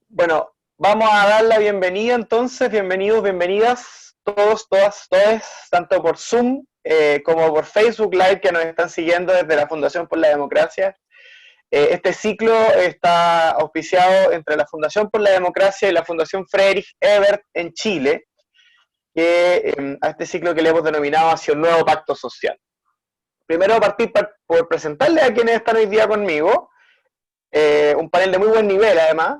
Bueno, vamos a dar la bienvenida entonces, bienvenidos, bienvenidas, todos, todas, todes, tanto por Zoom como por Facebook Live que nos están siguiendo desde la Fundación por la Democracia. Este ciclo está auspiciado entre la Fundación por la Democracia y la Fundación Friedrich Ebert en Chile, a este ciclo que le hemos denominado hacia un nuevo pacto social. Primero partir por presentarles a quienes están hoy día conmigo, un panel de muy buen nivel además.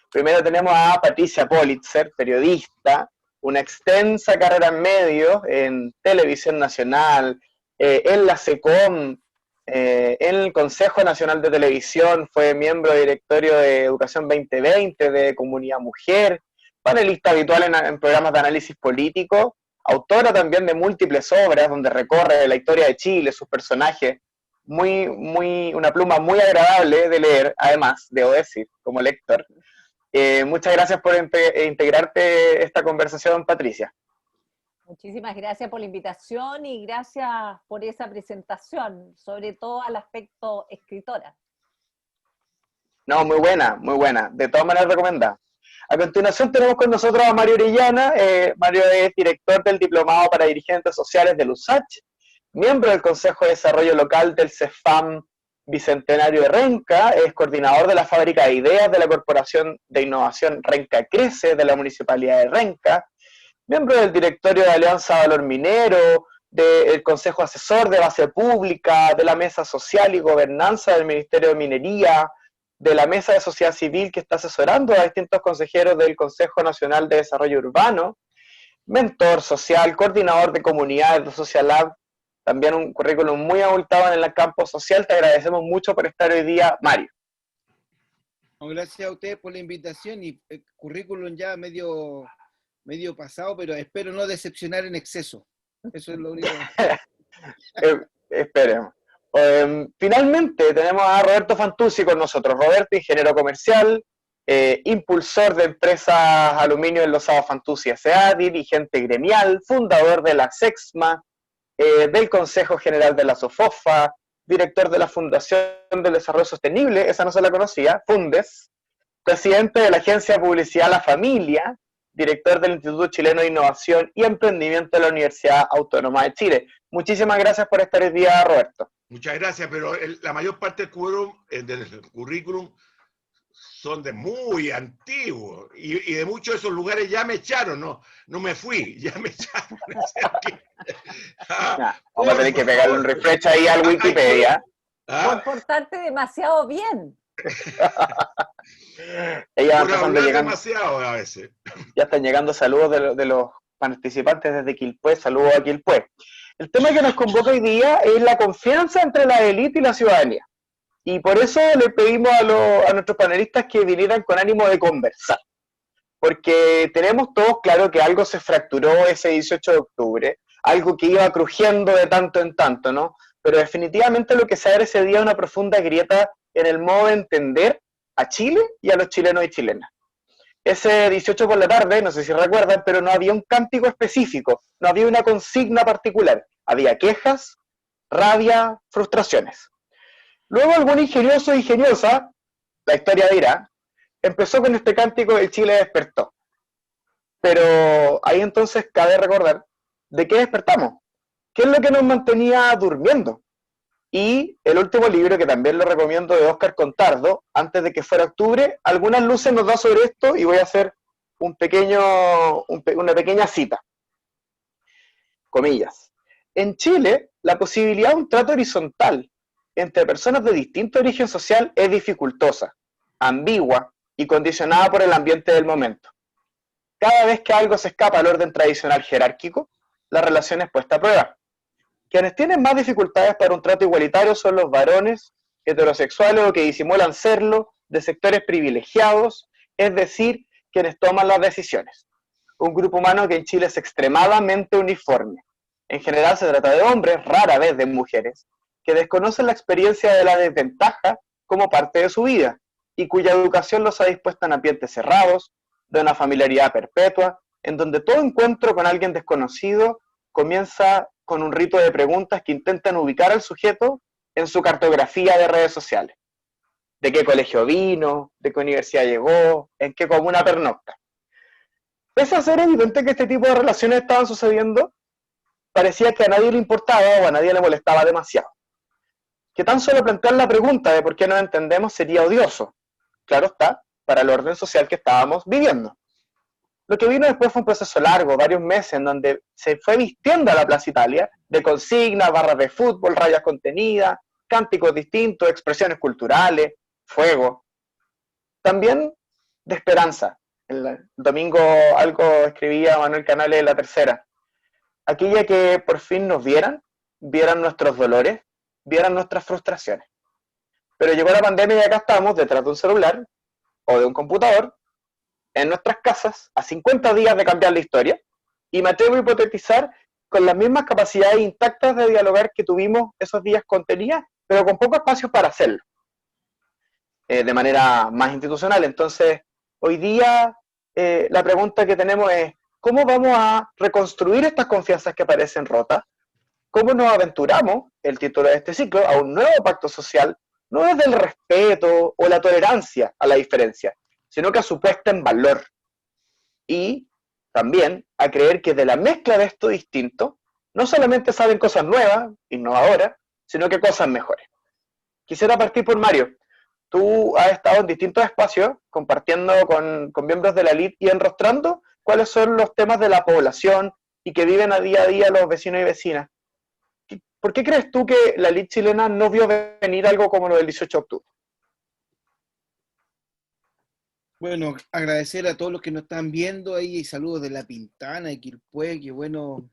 Primero tenemos a Patricia Politzer, periodista, una extensa carrera en medios, en Televisión Nacional, en la SECOM, en el Consejo Nacional de Televisión, fue miembro del directorio de Educación 2020 de Comunidad Mujer, panelista habitual en programas de análisis político, autora también de múltiples obras donde recorre la historia de Chile, sus personajes, una pluma muy agradable de leer, además, debo decir, como lector. Muchas gracias por integrarte a esta conversación, Patricia. Muchísimas gracias por la invitación y gracias por esa presentación, sobre todo al aspecto escritora. No, muy buena, de todas maneras recomendada. A continuación tenemos con nosotros a Mario Orellana. Mario es director del Diplomado para Dirigentes Sociales del USACH, miembro del Consejo de Desarrollo Local del CEFAM Bicentenario de Renca, es coordinador de la fábrica de ideas de la Corporación de Innovación Renca Crece de la Municipalidad de Renca, miembro del directorio de Alianza Valor Minero, del Consejo Asesor de Base Pública, de la Mesa Social y Gobernanza del Ministerio de Minería, de la Mesa de Sociedad Civil que está asesorando a distintos consejeros del Consejo Nacional de Desarrollo Urbano, mentor social, coordinador de comunidades de Social Lab, también un currículum muy abultado en el campo social. Te agradecemos mucho por estar hoy día, Mario. Gracias a ustedes por la invitación y el currículum ya medio pasado, pero espero no decepcionar en exceso. Eso es lo único. Esperemos. Finalmente tenemos a Roberto Fantuzzi con nosotros. Roberto, ingeniero comercial, impulsor de empresas aluminio enlosado Fantuzzi S.A., dirigente gremial, fundador de la SEXMA, del Consejo General de la SOFOFA, director de la Fundación del Desarrollo Sostenible, esa no se la conocía, Fundes, presidente de la Agencia de Publicidad La Familia, director del Instituto Chileno de Innovación y Emprendimiento de la Universidad Autónoma de Chile. Muchísimas gracias por estar hoy día, Roberto. Muchas gracias, pero la mayor parte del currículum son de muy antiguos y de muchos de esos lugares ya me echaron, no me fui, ya me echaron. Vamos a tener que pegarle un refresh ahí al Wikipedia. Por portarte demasiado bien. Ella va llegando, demasiado a veces. Ya están llegando saludos de los participantes desde Quilpué. Saludos a Quilpué. El tema que nos convoca hoy día es la confianza entre la élite y la ciudadanía. Y por eso le pedimos a nuestros panelistas que vinieran con ánimo de conversar. Porque tenemos todos claro que algo se fracturó ese 18 de octubre, algo que iba crujiendo de tanto en tanto, ¿no? Pero definitivamente lo que se abre ese día es una profunda grieta en el modo de entender a Chile y a los chilenos y chilenas. Ese 18 por la tarde, no sé si recuerdan, pero no había un cántico específico, no había una consigna particular. Había quejas, rabia, frustraciones. Luego algún ingenioso o ingeniosa, la historia dirá, empezó con este cántico de Chile despertó. Pero ahí entonces cabe recordar de qué despertamos, qué es lo que nos mantenía durmiendo. Y el último libro, que también lo recomiendo, de Óscar Contardo, antes de que fuera octubre, algunas luces nos da sobre esto y voy a hacer una pequeña cita. Comillas. En Chile, la posibilidad de un trato horizontal entre personas de distinto origen social es dificultosa, ambigua y condicionada por el ambiente del momento. Cada vez que algo se escapa al orden tradicional jerárquico, la relación es puesta a prueba. Quienes tienen más dificultades para un trato igualitario son los varones heterosexuales o que disimulan serlo, de sectores privilegiados, es decir, quienes toman las decisiones. Un grupo humano que en Chile es extremadamente uniforme. En general se trata de hombres, rara vez de mujeres, que desconocen la experiencia de la desventaja como parte de su vida y cuya educación los ha dispuesto en ambientes cerrados, de una familiaridad perpetua, en donde todo encuentro con alguien desconocido comienza con un rito de preguntas que intentan ubicar al sujeto en su cartografía de redes sociales. de qué colegio vino, de qué universidad llegó, en qué comuna pernocta. Pese a ser evidente que este tipo de relaciones estaban sucediendo, parecía que a nadie le importaba o a nadie le molestaba demasiado. Que tan solo plantear la pregunta de por qué no entendemos sería odioso. Claro está, para el orden social que estábamos viviendo. Lo que vino después fue un proceso largo, varios meses, en donde se fue vistiendo a la Plaza Italia de consignas, barras de fútbol, rayas contenidas, cánticos distintos, expresiones culturales, fuego. También de esperanza. El domingo algo escribía Manuel Canales de La Tercera. Aquella que por fin nos vieran nuestros dolores, vieran nuestras frustraciones. Pero llegó la pandemia y acá estamos detrás de un celular o de un computador, en nuestras casas, a 50 días de cambiar la historia, y me atrevo a hipotetizar con las mismas capacidades intactas de dialogar que tuvimos esos días con Tenía, pero con poco espacio para hacerlo, de manera más institucional. Entonces, hoy día la pregunta que tenemos es, ¿cómo vamos a reconstruir estas confianzas que parecen rotas? ¿Cómo nos aventuramos, el título de este ciclo, a un nuevo pacto social, no desde el respeto o la tolerancia a la diferencia, sino que a su puesta en valor? Y también a creer que de la mezcla de esto distinto, no solamente salen cosas nuevas, innovadoras, sino que cosas mejores. Quisiera partir por Mario. Tú has estado en distintos espacios compartiendo con miembros de la elite y enrostrando cuáles son los temas de la población y que viven a día los vecinos y vecinas. ¿Por qué crees tú que la elite chilena no vio venir algo como lo del 18 de octubre? Bueno, agradecer a todos los que nos están viendo ahí, saludos de La Pintana, de Quilpué, que bueno,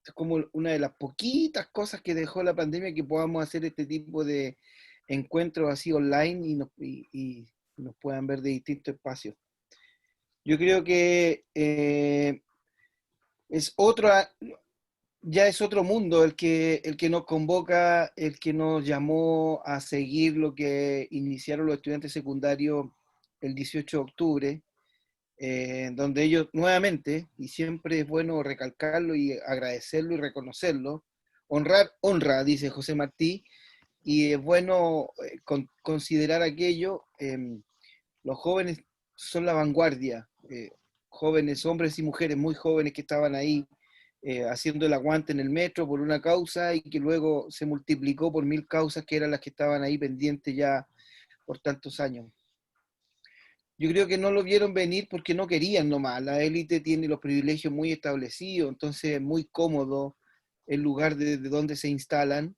es como una de las poquitas cosas que dejó la pandemia, que podamos hacer este tipo de encuentros así online y nos puedan ver de distintos espacios. Yo creo que ya es otro mundo el que nos convoca, el que nos llamó a seguir lo que iniciaron los estudiantes secundarios el 18 de octubre, donde ellos nuevamente, y siempre es bueno recalcarlo y agradecerlo y reconocerlo, honra, dice José Martí, y es bueno considerar aquello. Los jóvenes son la vanguardia, jóvenes, hombres y mujeres muy jóvenes que estaban ahí haciendo el aguante en el metro por una causa y que luego se multiplicó por 1000 causas que eran las que estaban ahí pendientes ya por tantos años. Yo creo que no lo vieron venir porque no querían nomás. La élite tiene los privilegios muy establecidos, entonces es muy cómodo el lugar de donde se instalan.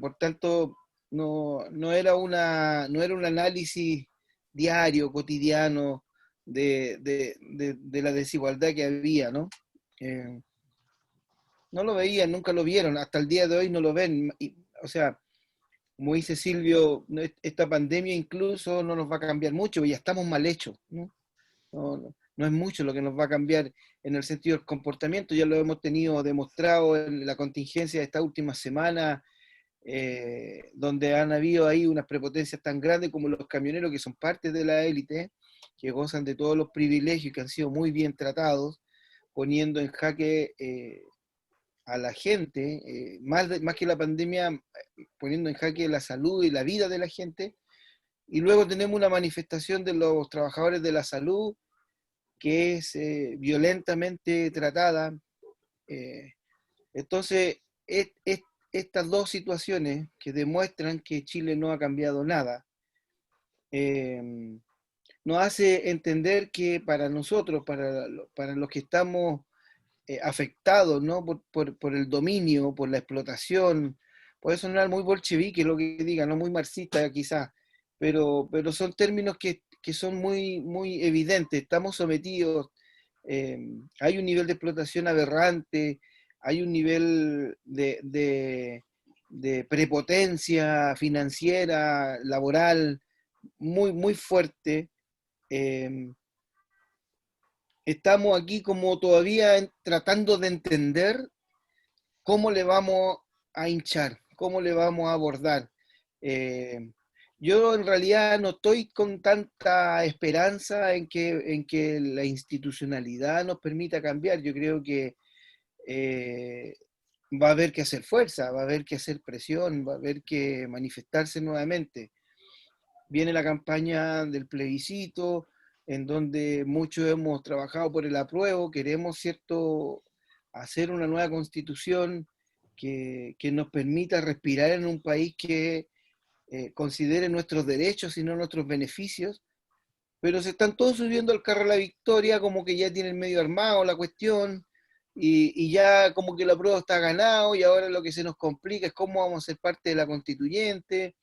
Por tanto, no era un análisis diario, cotidiano de la desigualdad que había, ¿no? No lo veían, nunca lo vieron, hasta el día de hoy no lo ven. O sea, como dice Silvio, esta pandemia incluso no nos va a cambiar mucho, ya estamos mal hechos, ¿no? No es mucho lo que nos va a cambiar en el sentido del comportamiento, ya lo hemos tenido demostrado en la contingencia de esta última semana, donde han habido ahí unas prepotencias tan grandes como los camioneros que son parte de la élite, que gozan de todos los privilegios y que han sido muy bien tratados, poniendo en jaque a la gente, más que la pandemia, poniendo en jaque la salud y la vida de la gente. Y luego tenemos una manifestación de los trabajadores de la salud que es violentamente tratada. Entonces, estas dos situaciones que demuestran que Chile no ha cambiado nada, nos hace entender que para nosotros, para los que estamos afectados, ¿no? por el dominio, por la explotación, puede sonar muy bolchevique lo que diga, no muy marxista quizás, pero son términos que son muy evidentes. Estamos sometidos, hay un nivel de explotación aberrante, hay un nivel de prepotencia financiera, laboral, muy fuerte. Estamos aquí como todavía tratando de entender cómo le vamos a hinchar, cómo le vamos a abordar. Yo en realidad no estoy con tanta esperanza en que la institucionalidad nos permita cambiar. Yo creo que va a haber que hacer fuerza, va a haber que hacer presión, va a haber que manifestarse nuevamente. viene la campaña del plebiscito, en donde muchos hemos trabajado por el apruebo, queremos, ¿cierto?, hacer una nueva constitución que nos permita respirar en un país que considere nuestros derechos y no nuestros beneficios, pero se están todos subiendo al carro de la victoria, como que ya tienen medio armado la cuestión, y ya como que la prueba está ganado, y ahora lo que se nos complica es cómo vamos a ser parte de la constituyente.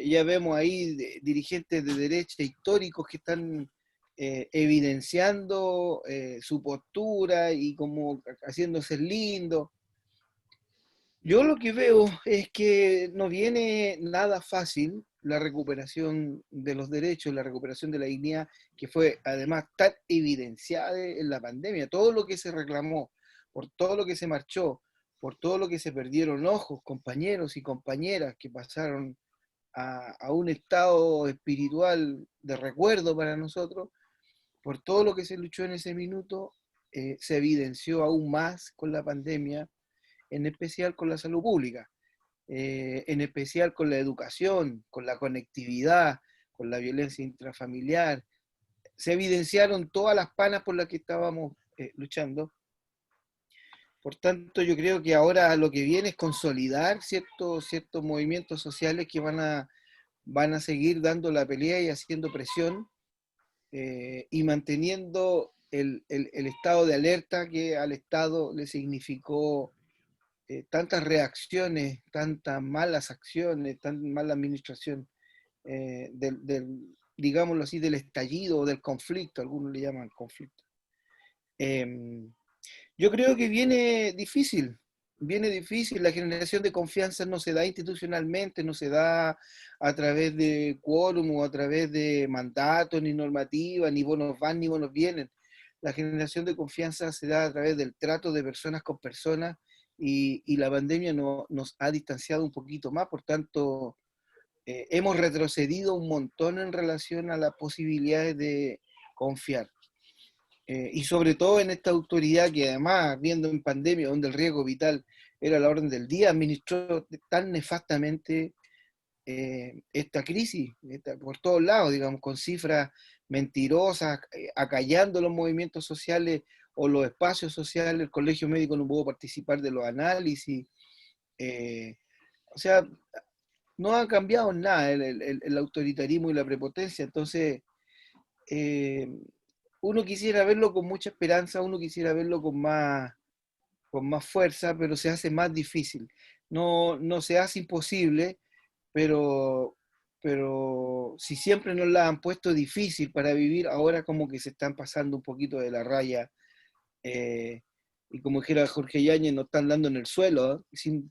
Ya vemos ahí dirigentes de derecha históricos que están evidenciando su postura y como haciéndose lindo. Yo lo que veo es que no viene nada fácil la recuperación de los derechos, la recuperación de la dignidad, que fue además tan evidenciada en la pandemia. Todo lo que se reclamó, por todo lo que se marchó, por todo lo que se perdieron ojos, compañeros y compañeras que pasaron a un estado espiritual de recuerdo para nosotros, por todo lo que se luchó en ese minuto, se evidenció aún más con la pandemia, en especial con la salud pública, en especial con la educación, con la conectividad, con la violencia intrafamiliar. Se evidenciaron todas las panas por las que estábamos luchando. Por tanto, yo creo que ahora lo que viene es consolidar ciertos movimientos sociales que van a seguir dando la pelea y haciendo presión y manteniendo el estado de alerta que al Estado le significó tantas reacciones, tantas malas acciones, tan mala administración digámoslo así, del estallido o del conflicto, algunos le llaman conflicto. Yo creo que viene difícil, la generación de confianza no se da institucionalmente, no se da a través de quórum o a través de mandatos, ni normativas, ni bonos van, ni bonos vienen. La generación de confianza se da a través del trato de personas con personas y la pandemia nos ha distanciado un poquito más, por tanto, hemos retrocedido un montón en relación a las posibilidades de confiar. Y sobre todo en esta autoridad que además, viendo en pandemia, donde el riesgo vital era la orden del día, administró tan nefastamente esta crisis, por todos lados, digamos, con cifras mentirosas, acallando los movimientos sociales o los espacios sociales. El colegio médico no pudo participar de los análisis. O sea, no ha cambiado nada el autoritarismo y la prepotencia. Entonces, uno quisiera verlo con mucha esperanza, uno quisiera verlo con más fuerza, pero se hace más difícil. No se hace imposible, pero si siempre nos la han puesto difícil para vivir, ahora como que se están pasando un poquito de la raya, y como dijera Jorge Yáñez, nos están dando en el suelo, ¿eh?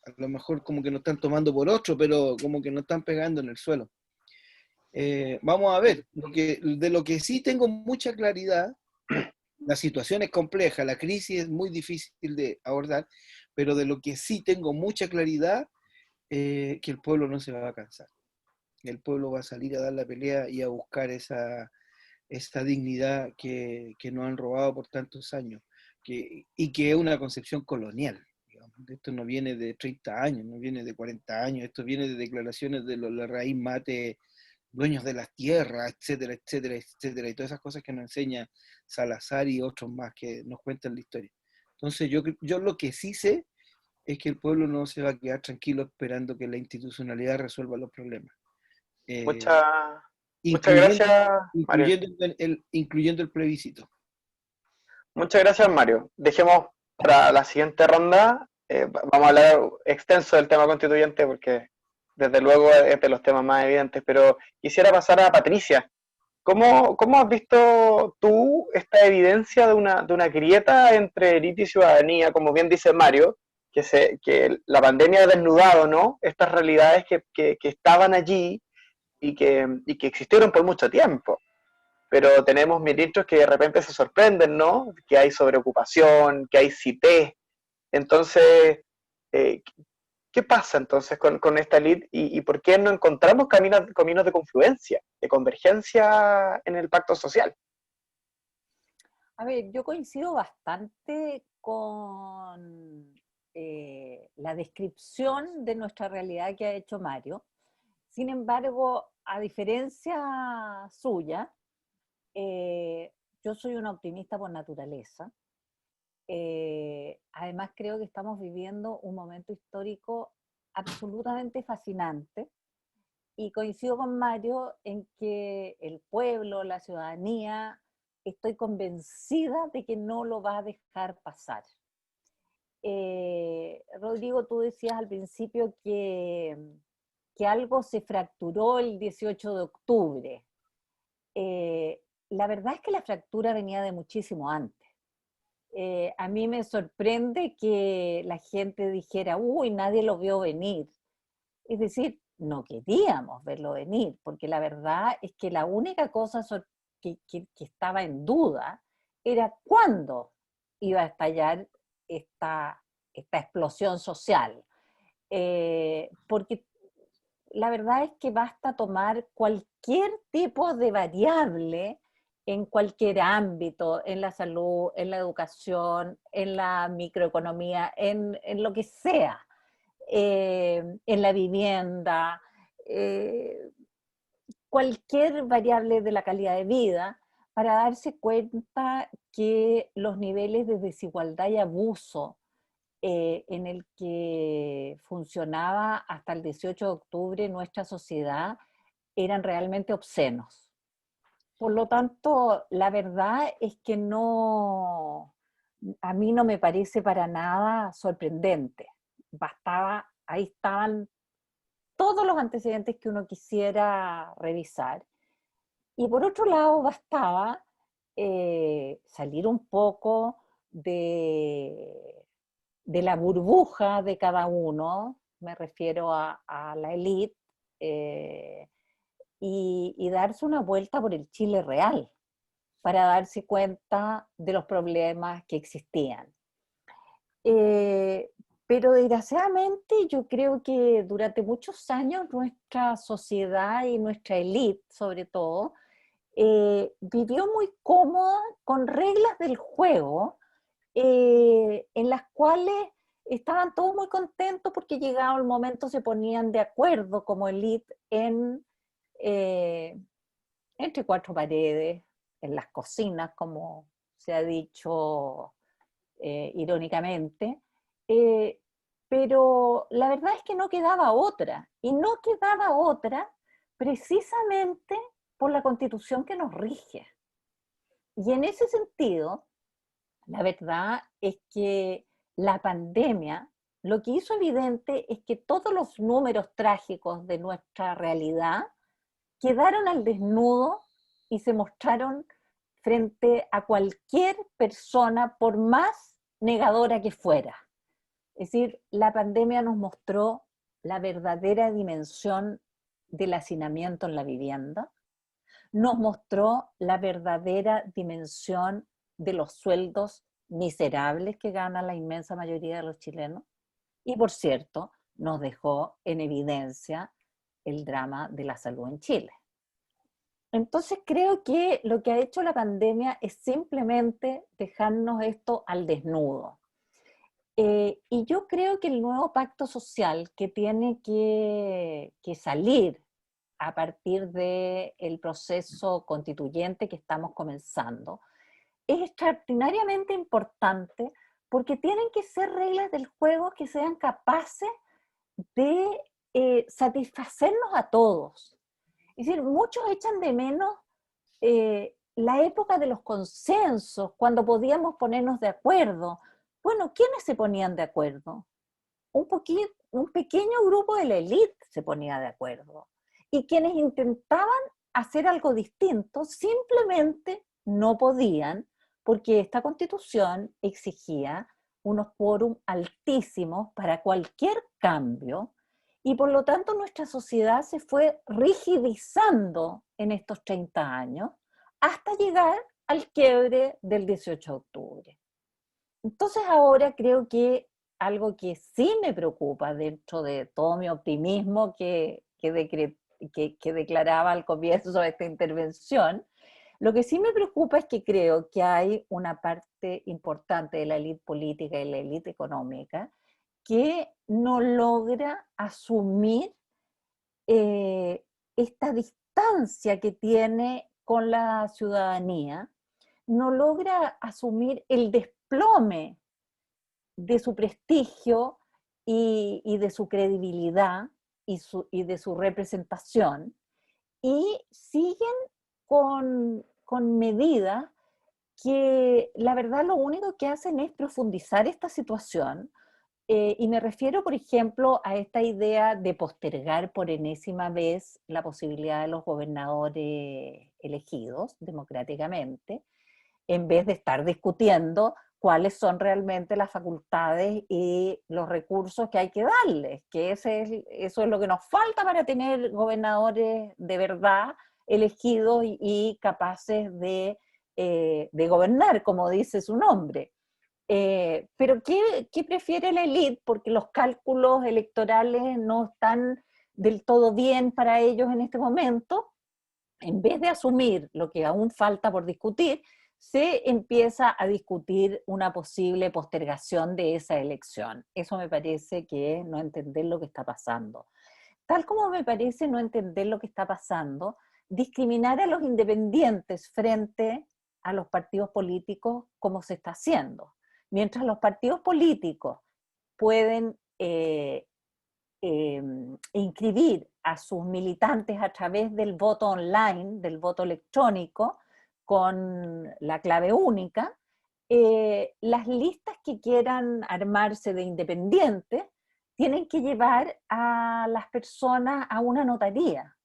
A lo mejor como que nos están tomando por otro, pero como que nos están pegando en el suelo. Vamos a ver, de lo que sí tengo mucha claridad, la situación es compleja, la crisis es muy difícil de abordar, pero de lo que sí tengo mucha claridad, que el pueblo no se va a cansar. El pueblo va a salir a dar la pelea y a buscar esa dignidad que nos han robado por tantos años, y que es una concepción colonial. Digamos. Esto no viene de 30 años, no viene de 40 años, esto viene de declaraciones de la raíz mate, dueños de las tierras, etcétera, etcétera, etcétera, y todas esas cosas que nos enseña Salazar y otros más que nos cuentan la historia. Entonces yo lo que sí sé es que el pueblo no se va a quedar tranquilo esperando que la institucionalidad resuelva los problemas. Muchas Incluyendo, gracias, Mario. incluyendo el plebiscito. Muchas gracias, Mario. Dejemos para la siguiente ronda, vamos a hablar extenso del tema constituyente porque desde luego es de los temas más evidentes, pero quisiera pasar a Patricia. ¿Cómo has visto tú esta evidencia de una grieta entre élite y ciudadanía, como bien dice Mario, que la pandemia ha desnudado, ¿no?, estas realidades que estaban allí y que existieron por mucho tiempo? Pero tenemos ministros que de repente se sorprenden, ¿no?, que hay sobreocupación, que hay CITES. Entonces, ¿qué pasa entonces con esta élite y por qué no encontramos caminos de confluencia, de convergencia en el pacto social? A ver, yo coincido bastante con la descripción de nuestra realidad que ha hecho Mario. Sin embargo, a diferencia suya, yo soy una optimista por naturaleza. Además, creo que estamos viviendo un momento histórico absolutamente fascinante y coincido con Mario en que el pueblo, la ciudadanía, estoy convencida de que no lo va a dejar pasar. Rodrigo, tú decías al principio que algo se fracturó el 18 de octubre. La verdad es que la fractura venía de muchísimo antes. A mí me sorprende que la gente dijera, uy, nadie lo vio venir. Es decir, no queríamos verlo venir, porque la verdad es que la única cosa que estaba en duda era cuándo iba a estallar esta explosión social. Porque la verdad es que basta tomar cualquier tipo de variable en cualquier ámbito, en la salud, en la educación, en la microeconomía, en lo que sea, en la vivienda, cualquier variable de la calidad de vida, para darse cuenta que los niveles de desigualdad y abuso en el que funcionaba hasta el 18 de octubre nuestra sociedad eran realmente obscenos. Por lo tanto, la verdad es que no, a mí no me parece para nada sorprendente. Bastaba, ahí estaban todos los antecedentes que uno quisiera revisar. Y por otro lado, bastaba salir un poco de la burbuja de cada uno, me refiero a la élite, y darse una vuelta por el Chile real, para darse cuenta de los problemas que existían. Pero desgraciadamente yo creo que durante muchos años nuestra sociedad y nuestra élite, sobre todo, vivió muy cómoda con reglas del juego en las cuales estaban todos muy contentos porque llegado el momento se ponían de acuerdo como élite entre cuatro paredes, en las cocinas, como se ha dicho irónicamente, eh, pero la verdad es que no quedaba otra, y no quedaba otra precisamente por la Constitución que nos rige. Y en ese sentido, la verdad es que la pandemia lo que hizo evidente es que todos los números trágicos de nuestra realidad quedaron al desnudo y se mostraron frente a cualquier persona, por más negadora que fuera. Es decir, la pandemia nos mostró la verdadera dimensión del hacinamiento en la vivienda, nos mostró la verdadera dimensión de los sueldos miserables que gana la inmensa mayoría de los chilenos, y por cierto, nos dejó en evidencia el drama de la salud en Chile. Entonces creo que lo que ha hecho la pandemia es simplemente dejarnos esto al desnudo. Y yo creo que el nuevo pacto social que tiene que salir a partir del proceso constituyente que estamos comenzando es extraordinariamente importante, porque tienen que ser reglas del juego que sean capaces de satisfacernos a todos. Es decir, muchos echan de menos la época de los consensos, cuando podíamos ponernos de acuerdo. Bueno, ¿quiénes se ponían de acuerdo? Un pequeño grupo de la élite se ponía de acuerdo. Y quienes intentaban hacer algo distinto simplemente no podían, porque esta Constitución exigía unos quórum altísimos para cualquier cambio, y por lo tanto nuestra sociedad se fue rigidizando en estos 30 años hasta llegar al quiebre del 18 de octubre. Entonces ahora creo que algo que sí me preocupa dentro de todo mi optimismo que declaraba al comienzo de esta intervención, lo que sí me preocupa es que creo que hay una parte importante de la élite política y la élite económica que no logra asumir esta distancia que tiene con la ciudadanía, no logra asumir el desplome de su prestigio y de su credibilidad y de su representación, y siguen con medidas que la verdad lo único que hacen es profundizar esta situación. Y me refiero, por ejemplo, a esta idea de postergar por enésima vez la posibilidad de los gobernadores elegidos democráticamente, en vez de estar discutiendo cuáles son realmente las facultades y los recursos que hay que darles, que eso es lo que nos falta para tener gobernadores de verdad elegidos y capaces de gobernar, como dice su nombre. Pero ¿qué prefiere la élite? Porque los cálculos electorales no están del todo bien para ellos en este momento. En vez de asumir lo que aún falta por discutir, se empieza a discutir una posible postergación de esa elección. Eso me parece que es no entender lo que está pasando. Tal como me parece no entender lo que está pasando, discriminar a los independientes frente a los partidos políticos como se está haciendo. Mientras los partidos políticos pueden inscribir a sus militantes a través del voto online, del voto electrónico, con la clave única, las listas que quieran armarse de independientes tienen que llevar a las personas a una notaría.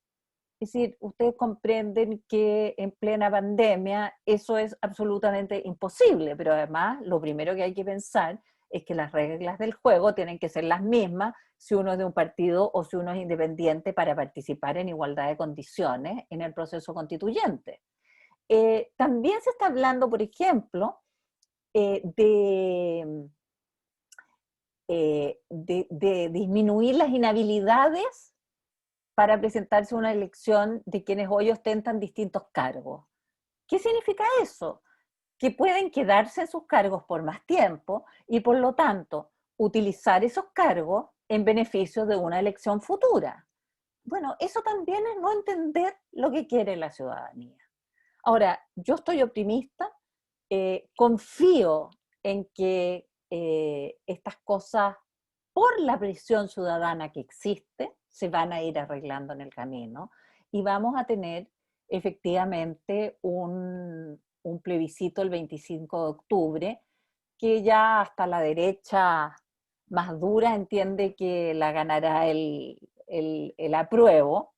Es decir, ustedes comprenden que en plena pandemia eso es absolutamente imposible, pero además lo primero que hay que pensar es que las reglas del juego tienen que ser las mismas si uno es de un partido o si uno es independiente para participar en igualdad de condiciones en el proceso constituyente. También se está hablando, por ejemplo, de disminuir las inhabilidades para presentarse a una elección de quienes hoy ostentan distintos cargos. ¿Qué significa eso? Que pueden quedarse en sus cargos por más tiempo y por lo tanto utilizar esos cargos en beneficio de una elección futura. Bueno, eso también es no entender lo que quiere la ciudadanía. Ahora, yo estoy optimista, confío en que estas cosas, por la presión ciudadana que existe, se van a ir arreglando en el camino y vamos a tener efectivamente un plebiscito el 25 de octubre, que ya hasta la derecha más dura entiende que la ganará el apruebo.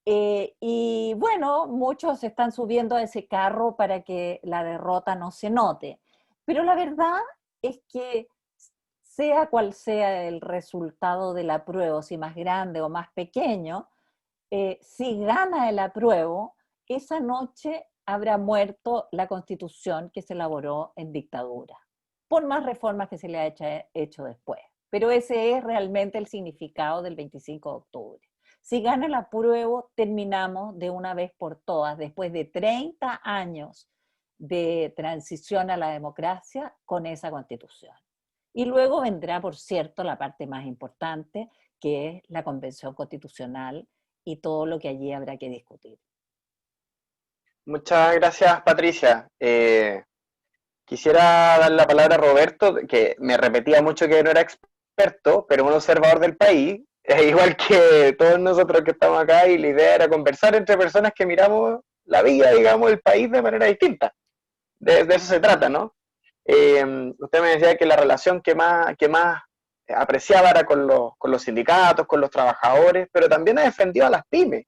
Y bueno, muchos se están subiendo a ese carro para que la derrota no se note. Pero la verdad es que sea cual sea el resultado del apruebo, si más grande o más pequeño, si gana el apruebo, esa noche habrá muerto la Constitución que se elaboró en dictadura, por más reformas que se le haya hecho después. Pero ese es realmente el significado del 25 de octubre. Si gana el apruebo, terminamos de una vez por todas, después de 30 años de transición a la democracia, con esa Constitución. Y luego vendrá, por cierto, la parte más importante, que es la Convención Constitucional y todo lo que allí habrá que discutir. Muchas gracias, Patricia. Quisiera dar la palabra a Roberto, que me repetía mucho que no era experto, pero un observador del país, igual que todos nosotros que estamos acá, y la idea era conversar entre personas que miramos la vida, digamos, el país de manera distinta. De eso se trata, ¿no? Usted me decía que la relación que más apreciaba era con los sindicatos, con los trabajadores, pero también ha defendido a las pymes.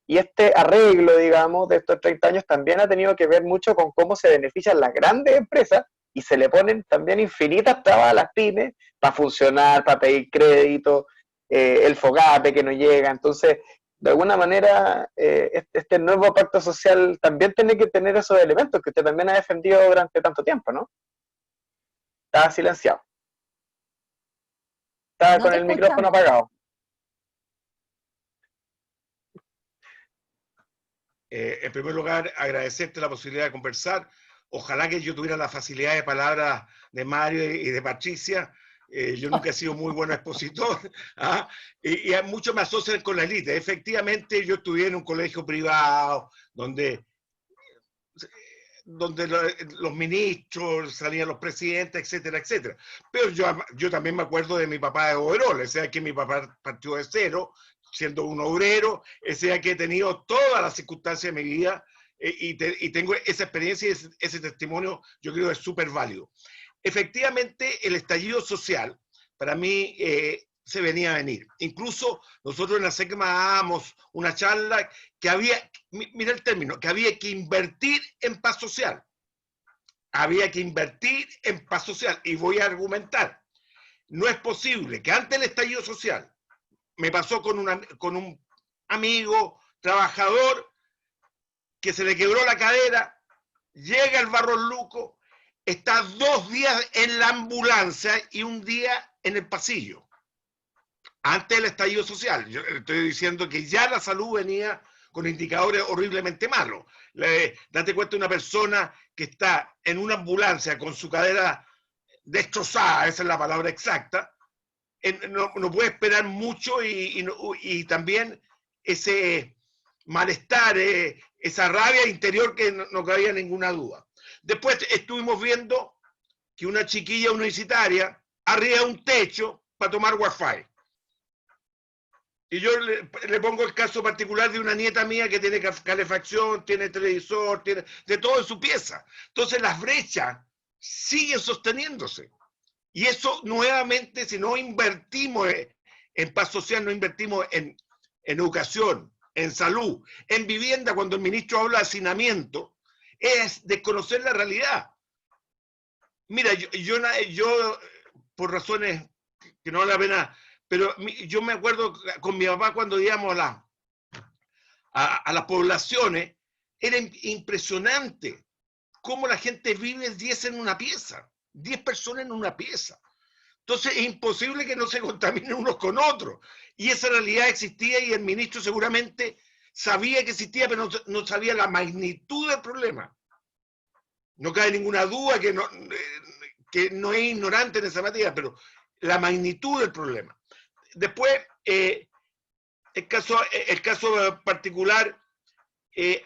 Y este arreglo, digamos, de estos 30 años también ha tenido que ver mucho con cómo se benefician las grandes empresas y se le ponen también infinitas trabas a las pymes para funcionar, para pedir crédito, el FOGAPE que no llega. Entonces, de alguna manera, este nuevo pacto social también tiene que tener esos elementos que usted también ha defendido durante tanto tiempo, ¿no? Estaba silenciado. Estaba No con te el micrófono escuchamos. apagado. En primer lugar, agradecerte la posibilidad de conversar. Ojalá que yo tuviera la facilidad de palabra de Mario y de Patricia. Yo nunca he sido muy buen expositor, ¿ah? Y muchos me asocian con la élite. Efectivamente, yo estudié en un colegio privado, donde los ministros, salían los presidentes, etcétera, etcétera. Pero yo también me acuerdo de mi papá de overol, o sea que mi papá partió de cero, siendo un obrero, o sea que he tenido todas las circunstancias de mi vida y tengo esa experiencia y ese testimonio, yo creo que es súper válido. Efectivamente, el estallido social, para mí, se venía a venir. Incluso nosotros en la SECMA dábamos una charla que había, mira el término, que había que invertir en paz social. Había que invertir en paz social. Y voy a argumentar. No es posible que antes del estallido social, me pasó con un amigo, trabajador, que se le quebró la cadera, llega el Barros Luco, está 2 días en la ambulancia y 1 día en el pasillo. Antes del estallido social, yo estoy diciendo que ya la salud venía con indicadores horriblemente malos. Date cuenta de una persona que está en una ambulancia con su cadera destrozada, esa es la palabra exacta, no puede esperar mucho y también ese malestar, esa rabia interior que no cabía ninguna duda. Después estuvimos viendo que una chiquilla universitaria arriba de un techo para tomar wifi. Y yo le pongo el caso particular de una nieta mía que tiene calefacción, tiene televisor, tiene de todo en su pieza. Entonces las brechas siguen sosteniéndose. Y eso nuevamente, si no invertimos en paz social, no invertimos en educación, en salud, en vivienda, cuando el ministro habla de hacinamiento, es desconocer la realidad. Mira, yo por razones que no vale la pena, pero yo me acuerdo con mi papá cuando íbamos a las poblaciones, era impresionante cómo la gente vive 10 en una pieza, 10 personas en una pieza. Entonces es imposible que no se contaminen unos con otros. Y esa realidad existía y el ministro seguramente sabía que existía, pero no sabía la magnitud del problema. No cabe ninguna duda que no es ignorante en esa materia, pero la magnitud del problema. Después, el caso particular,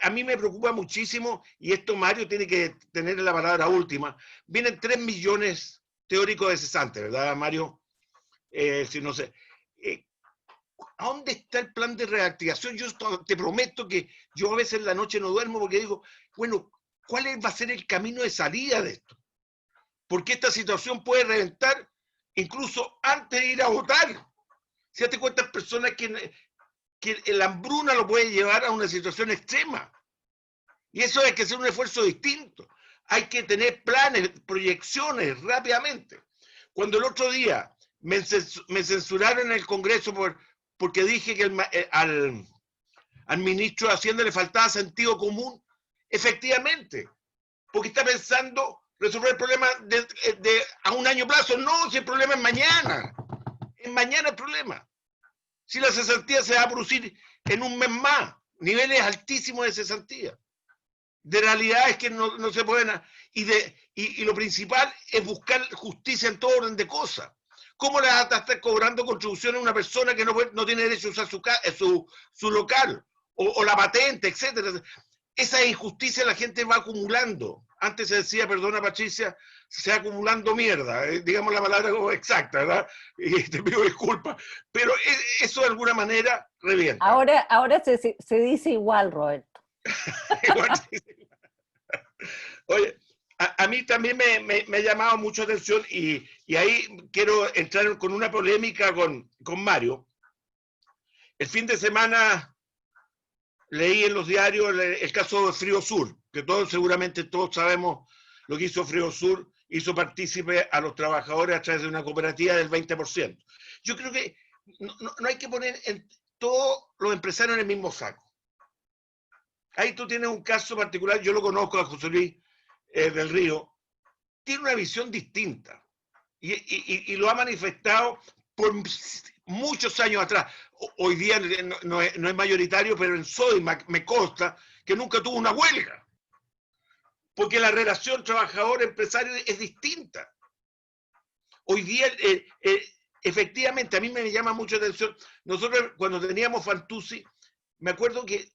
a mí me preocupa muchísimo, y esto Mario tiene que tener la palabra última. Vienen 3 millones teóricos de cesantes, ¿verdad, Mario? Si no sé. ¿A dónde está el plan de reactivación? Yo te prometo que yo a veces en la noche no duermo porque digo, bueno, ¿cuál va a ser el camino de salida de esto? Porque esta situación puede reventar incluso antes de ir a votar. Fíjate cuántas personas que la hambruna lo puede llevar a una situación extrema. Y eso hay que hacer un esfuerzo distinto. Hay que tener planes, proyecciones rápidamente. Cuando el otro día me censuraron en el Congreso porque dije que al ministro de Hacienda le faltaba sentido común, efectivamente, porque está pensando resolver el problema a un año plazo. No, si el problema es mañana. Es mañana el problema. Si la cesantía se va a producir en un mes más, niveles altísimos de cesantía. De realidad es que no se pueden... Y lo principal es buscar justicia en todo orden de cosas. ¿Cómo le vas a estar cobrando contribuciones a una persona que no tiene derecho a usar su local? O la patente, etcétera. Esa injusticia la gente va acumulando. Antes se decía, perdona Patricia, se va acumulando mierda, digamos la palabra como exacta, ¿verdad? Y te pido disculpas, pero eso de alguna manera revienta. Ahora se dice igual, Roberto. Oye, a mí también me ha llamado mucho la atención y ahí quiero entrar con una polémica con Mario. El fin de semana leí en los diarios el caso de Frío Sur, que seguramente todos sabemos lo que hizo Frío Sur, hizo partícipe a los trabajadores a través de una cooperativa del 20%. Yo creo que no hay que poner todos los empresarios en el mismo saco. Ahí tú tienes un caso particular, yo lo conozco a José Luis del Río, tiene una visión distinta y lo ha manifestado por muchos años atrás. Hoy día no es mayoritario, pero en Sodimac me consta que nunca tuvo una huelga, porque la relación trabajador-empresario es distinta. Hoy día, efectivamente, a mí me llama mucho la atención. Nosotros cuando teníamos Fantuzzi, me acuerdo que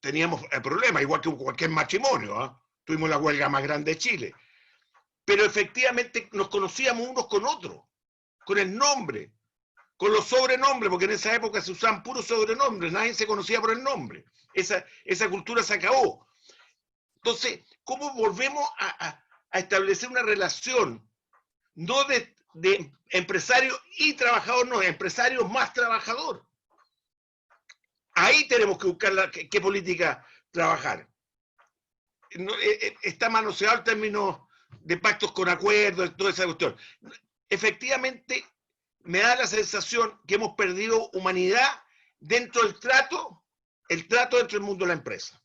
teníamos problemas, igual que cualquier matrimonio, ¿eh? Tuvimos la huelga más grande de Chile. Pero efectivamente nos conocíamos unos con otros, con el nombre, con los sobrenombres, porque en esa época se usaban puros sobrenombres, nadie se conocía por el nombre. Esa cultura se acabó. Entonces, ¿cómo volvemos a establecer una relación, no de empresario y trabajador, no, empresario más trabajador? Ahí tenemos que buscar qué política trabajar. No, está manoseado el término de pactos con acuerdos, toda esa cuestión. Efectivamente, me da la sensación que hemos perdido humanidad dentro del trato dentro del mundo de la empresa.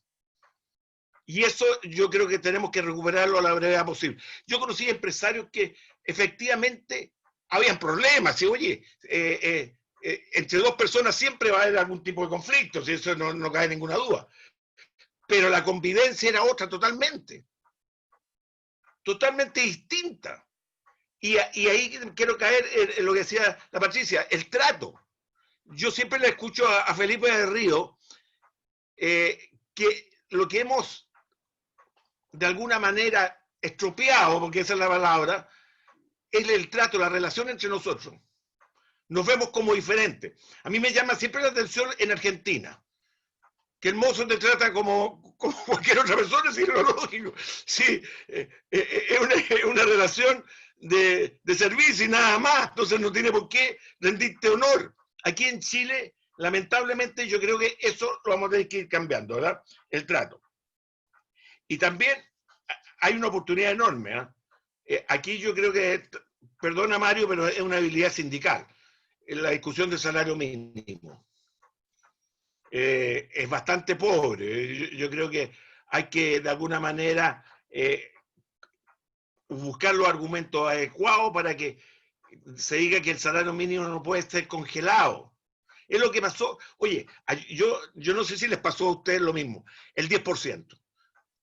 Y eso yo creo que tenemos que recuperarlo a la brevedad posible. Yo conocí empresarios que efectivamente habían problemas. ¿Sí? Oye, entre dos personas siempre va a haber algún tipo de conflicto, si eso no cabe ninguna duda. Pero la convivencia era otra totalmente distinta. Y ahí quiero caer en lo que decía la Patricia, el trato. Yo siempre le escucho a Felipe de Río que lo que hemos de alguna manera estropeado, porque esa es la palabra, es el trato, la relación entre nosotros. Nos vemos como diferentes. A mí me llama siempre la atención en Argentina, que el mozo te trata como cualquier otra persona, si no es lógico. Sí, es una relación de servicio y nada más, entonces no tiene por qué rendirte honor. Aquí en Chile, lamentablemente, yo creo que eso lo vamos a tener que ir cambiando, ¿verdad? El trato. Y también hay una oportunidad enorme, ¿eh? Aquí yo creo que, perdona Mario, pero es una habilidad sindical, en la discusión del salario mínimo. Es bastante pobre. Yo creo que hay que, de alguna manera, buscar los argumentos adecuados para que se diga que el salario mínimo no puede ser congelado. Es lo que pasó. Oye, yo no sé si les pasó a ustedes lo mismo, el 10%.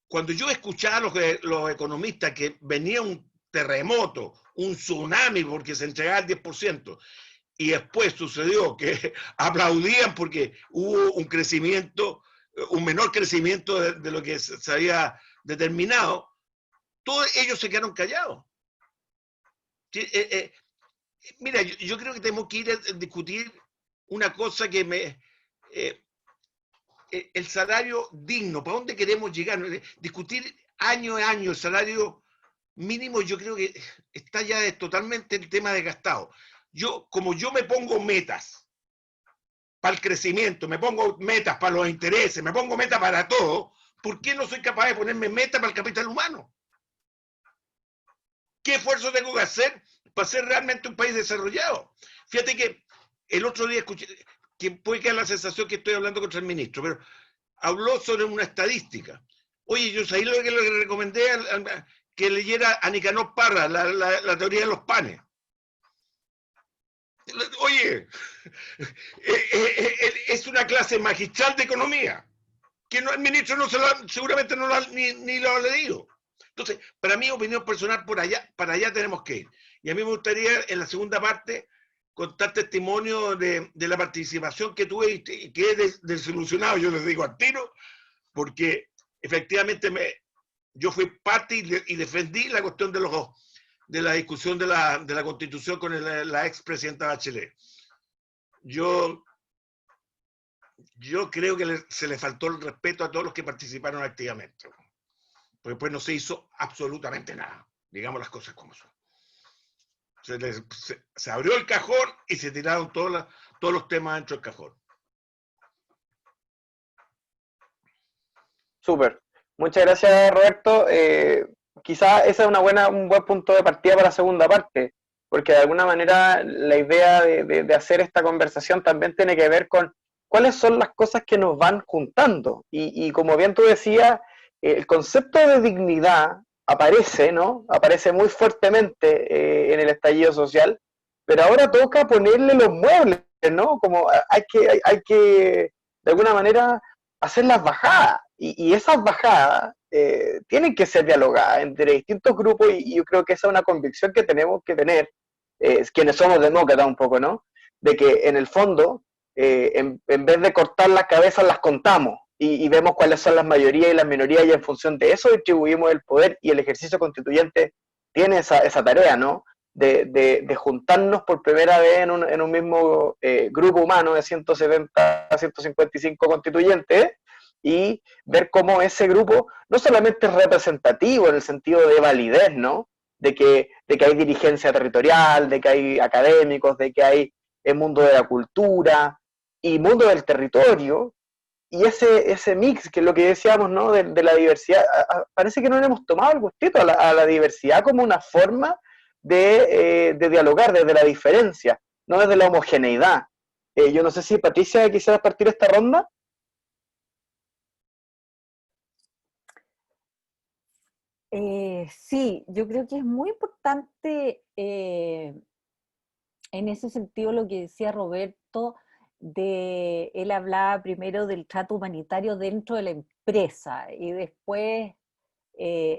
Cuando yo escuchaba a los economistas que venía un terremoto, un tsunami porque se entregaba el 10%, y después sucedió que aplaudían porque hubo un crecimiento, un menor crecimiento de lo que se había determinado, todos ellos se quedaron callados. Mira, yo creo que tenemos que ir a discutir una cosa que el salario digno, ¿para dónde queremos llegar? Discutir año a año el salario mínimo, yo creo que está ya totalmente el tema desgastado. Como yo me pongo metas para el crecimiento, me pongo metas para los intereses, me pongo metas para todo, ¿por qué no soy capaz de ponerme metas para el capital humano? ¿Qué esfuerzo tengo que hacer para ser realmente un país desarrollado? Fíjate que el otro día escuché, que puede quedar la sensación que estoy hablando contra el ministro, pero habló sobre una estadística. Oye, yo sabía lo que le recomendé que leyera a Nicanor Parra, la teoría de los panes. Oye, es una clase magistral de economía, que el ministro seguramente ni lo ha leído. Entonces, para mi opinión personal, para allá tenemos que ir. Y a mí me gustaría, en la segunda parte, contar testimonio de la participación que tuve y que es desilusionado, yo les digo al tiro, porque efectivamente yo fui parte y defendí la cuestión de la discusión de la Constitución con la expresidenta Bachelet. Yo creo que se le faltó el respeto a todos los que participaron activamente, porque después no se hizo absolutamente nada, digamos las cosas como son. Se abrió el cajón y se tiraron todos los temas dentro del cajón. Súper. Muchas gracias, Roberto. Quizás ese es un buen punto de partida para la segunda parte, porque de alguna manera la idea de hacer esta conversación también tiene que ver con cuáles son las cosas que nos van juntando. Y como bien tú decías, el concepto de dignidad aparece, ¿no? Aparece muy fuertemente en el estallido social, pero ahora toca ponerle los muebles, ¿no? Como hay que de alguna manera hacer las bajadas, y esas bajadas tienen que ser dialogadas entre distintos grupos y yo creo que esa es una convicción que tenemos que tener, quienes somos demócratas un poco, ¿no? De que en el fondo, en vez de cortar las cabezas, las contamos y vemos cuáles son las mayorías y las minorías y en función de eso distribuimos el poder y el ejercicio constituyente tiene esa tarea, ¿no? De juntarnos por primera vez en un mismo grupo humano de 170 a 155 constituyentes y ver cómo ese grupo no solamente es representativo en el sentido de validez, ¿no? De que hay dirigencia territorial, de que hay académicos, de que hay el mundo de la cultura y mundo del territorio, y ese mix, que es lo que decíamos, ¿no? De la diversidad, parece que no le hemos tomado el gustito a la diversidad como una forma de dialogar desde la diferencia, no desde la homogeneidad. Yo no sé si Patricia quisieras partir esta ronda. Sí, yo creo que es muy importante en ese sentido lo que decía Roberto, él hablaba primero del trato humanitario dentro de la empresa y después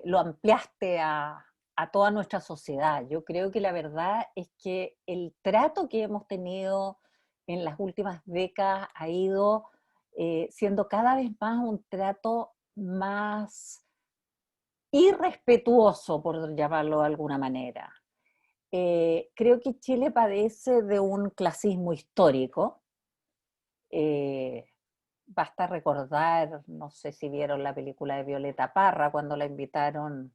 lo ampliaste a toda nuestra sociedad. Yo creo que la verdad es que el trato que hemos tenido en las últimas décadas ha ido siendo cada vez más un trato más irrespetuoso, por llamarlo de alguna manera. Creo que Chile padece de un clasismo histórico. Eh, Basta recordar, no sé si vieron la película de Violeta Parra, cuando la invitaron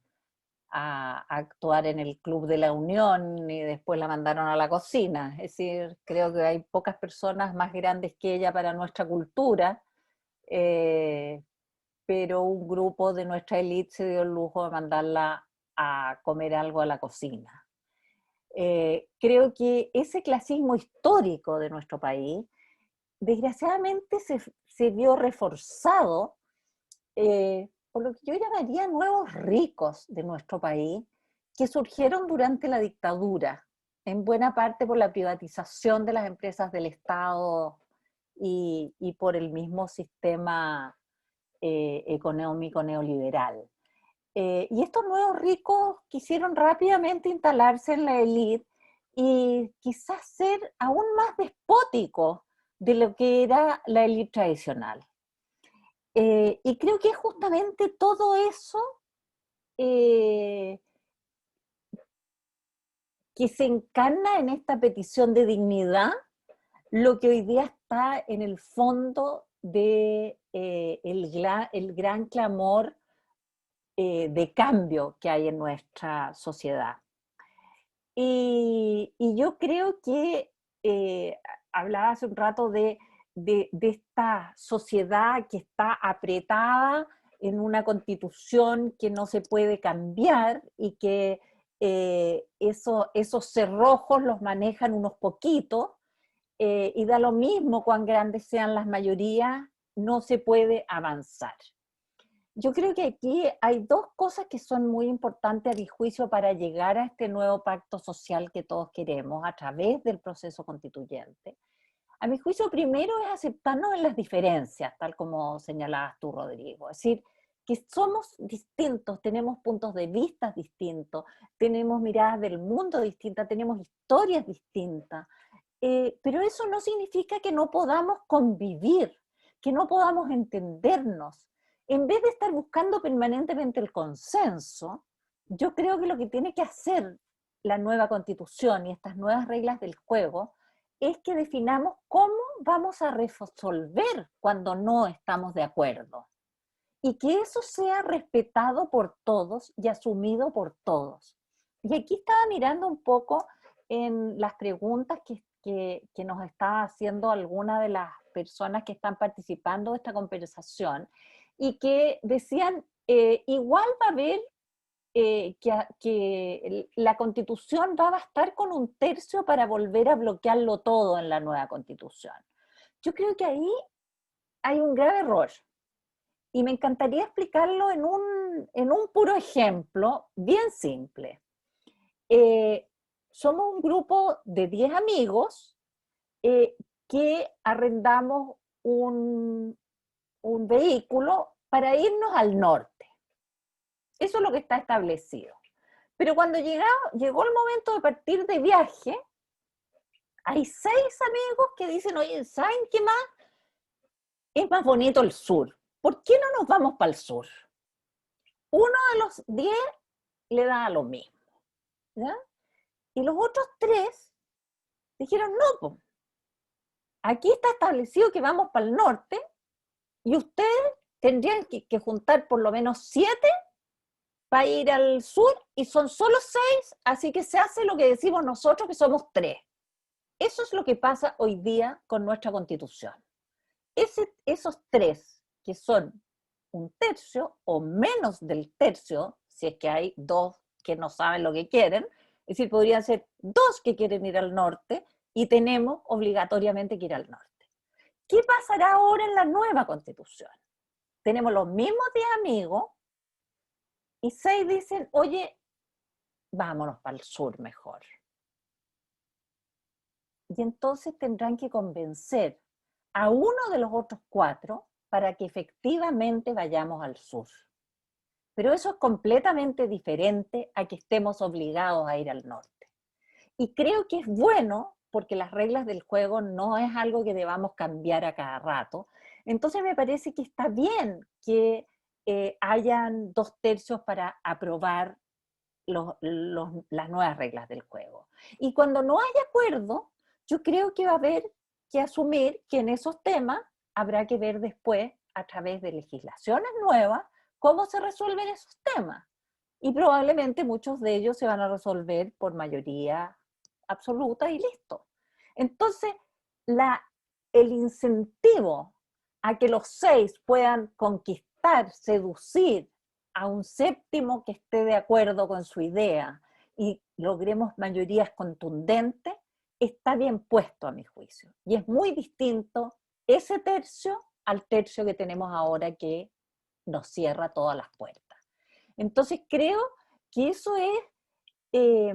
a actuar en el Club de la Unión y después la mandaron a la cocina. Es decir, creo que hay pocas personas más grandes que ella para nuestra cultura, pero un grupo de nuestra élite se dio el lujo de mandarla a comer algo a la cocina. Creo que ese clasismo histórico de nuestro país, desgraciadamente se vio reforzado por lo que yo llamaría nuevos ricos de nuestro país, que surgieron durante la dictadura, en buena parte por la privatización de las empresas del Estado y por el mismo sistema económico neoliberal. Y estos nuevos ricos quisieron rápidamente instalarse en la élite y quizás ser aún más despóticos de lo que era la élite tradicional. Y creo que es justamente todo eso eh, que se encarna en esta petición de dignidad, lo que hoy día está en el fondo de el gran clamor de cambio que hay en nuestra sociedad. Y yo creo que hablaba hace un rato de esta sociedad que está apretada en una constitución que no se puede cambiar y que esos cerrojos los manejan unos poquitos y da lo mismo cuán grandes sean las mayorías, no se puede avanzar. Yo creo que aquí hay dos cosas que son muy importantes a mi juicio para llegar a este nuevo pacto social que todos queremos a través del proceso constituyente. A mi juicio, primero es aceptarnos en las diferencias, tal como señalabas tú, Rodrigo. Es decir, que somos distintos, tenemos puntos de vista distintos, tenemos miradas del mundo distintas, tenemos historias distintas. Pero eso no significa que no podamos convivir, que no podamos entendernos. En vez de estar buscando permanentemente el consenso, yo creo que lo que tiene que hacer la nueva constitución y estas nuevas reglas del juego es que definamos cómo vamos a resolver cuando no estamos de acuerdo. Y que eso sea respetado por todos y asumido por todos. Y aquí estaba mirando un poco en las preguntas que nos está haciendo alguna de las personas que están participando de esta conversación y que decían, igual va a haber que la Constitución va a bastar con un tercio para volver a bloquearlo todo en la nueva Constitución. Yo creo que ahí hay un grave error. Y me encantaría explicarlo en un puro ejemplo bien simple. Somos un grupo de 10 amigos que arrendamos un vehículo para irnos al norte. Eso es lo que está establecido. Pero cuando llegó el momento de partir de viaje, hay 6 amigos que dicen, oye, ¿saben qué más? Es más bonito el sur. ¿Por qué no nos vamos para el sur? Uno de los 10 le da lo mismo, ¿ya? Y los otros 3 dijeron, no, pues, aquí está establecido que vamos para el norte y ustedes tendrían que juntar por lo menos 7 para ir al sur y son solo 6, así que se hace lo que decimos nosotros que somos 3. Eso es lo que pasa hoy día con nuestra Constitución. Esos 3, que son 1/3 o menos del tercio, si es que hay 2 que no saben lo que quieren, es decir, podrían ser 2 que quieren ir al norte y tenemos obligatoriamente que ir al norte. ¿Qué pasará ahora en la nueva Constitución? Tenemos los mismos 10 amigos y 6 dicen, oye, vámonos para el sur mejor. Y entonces tendrán que convencer a uno de los otros 4 para que efectivamente vayamos al sur. Pero eso es completamente diferente a que estemos obligados a ir al norte. Y creo que es bueno, porque las reglas del juego no es algo que debamos cambiar a cada rato. Entonces me parece que está bien que hayan 2/3 para aprobar las nuevas reglas del juego. Y cuando no haya acuerdo, yo creo que va a haber que asumir que en esos temas habrá que ver después, a través de legislaciones nuevas, cómo se resuelven esos temas. Y probablemente muchos de ellos se van a resolver por mayoría absoluta y listo. Entonces, el incentivo a que los 6 puedan conquistar, seducir a un 7º que esté de acuerdo con su idea y logremos mayorías contundentes, está bien puesto a mi juicio. Y es muy distinto ese tercio al tercio que tenemos ahora que nos cierra todas las puertas. Entonces creo que eso es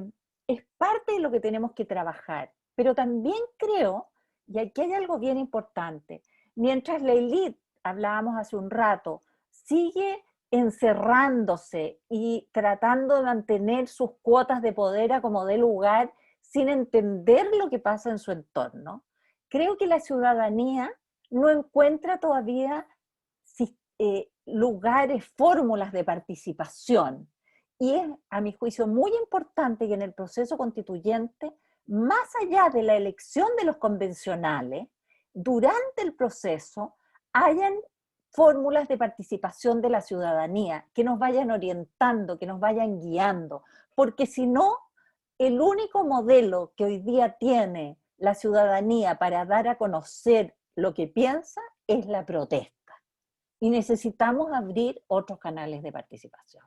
parte de lo que tenemos que trabajar. Pero también creo, y aquí hay algo bien importante, mientras la élite, hablábamos hace un rato, sigue encerrándose y tratando de mantener sus cuotas de poder a como dé lugar, sin entender lo que pasa en su entorno, creo que la ciudadanía no encuentra todavía lugares, fórmulas de participación. Y es, a mi juicio, muy importante que en el proceso constituyente, más allá de la elección de los convencionales, durante el proceso hayan fórmulas de participación de la ciudadanía que nos vayan orientando, que nos vayan guiando, porque si no, el único modelo que hoy día tiene la ciudadanía para dar a conocer lo que piensa es la protesta. Y necesitamos abrir otros canales de participación.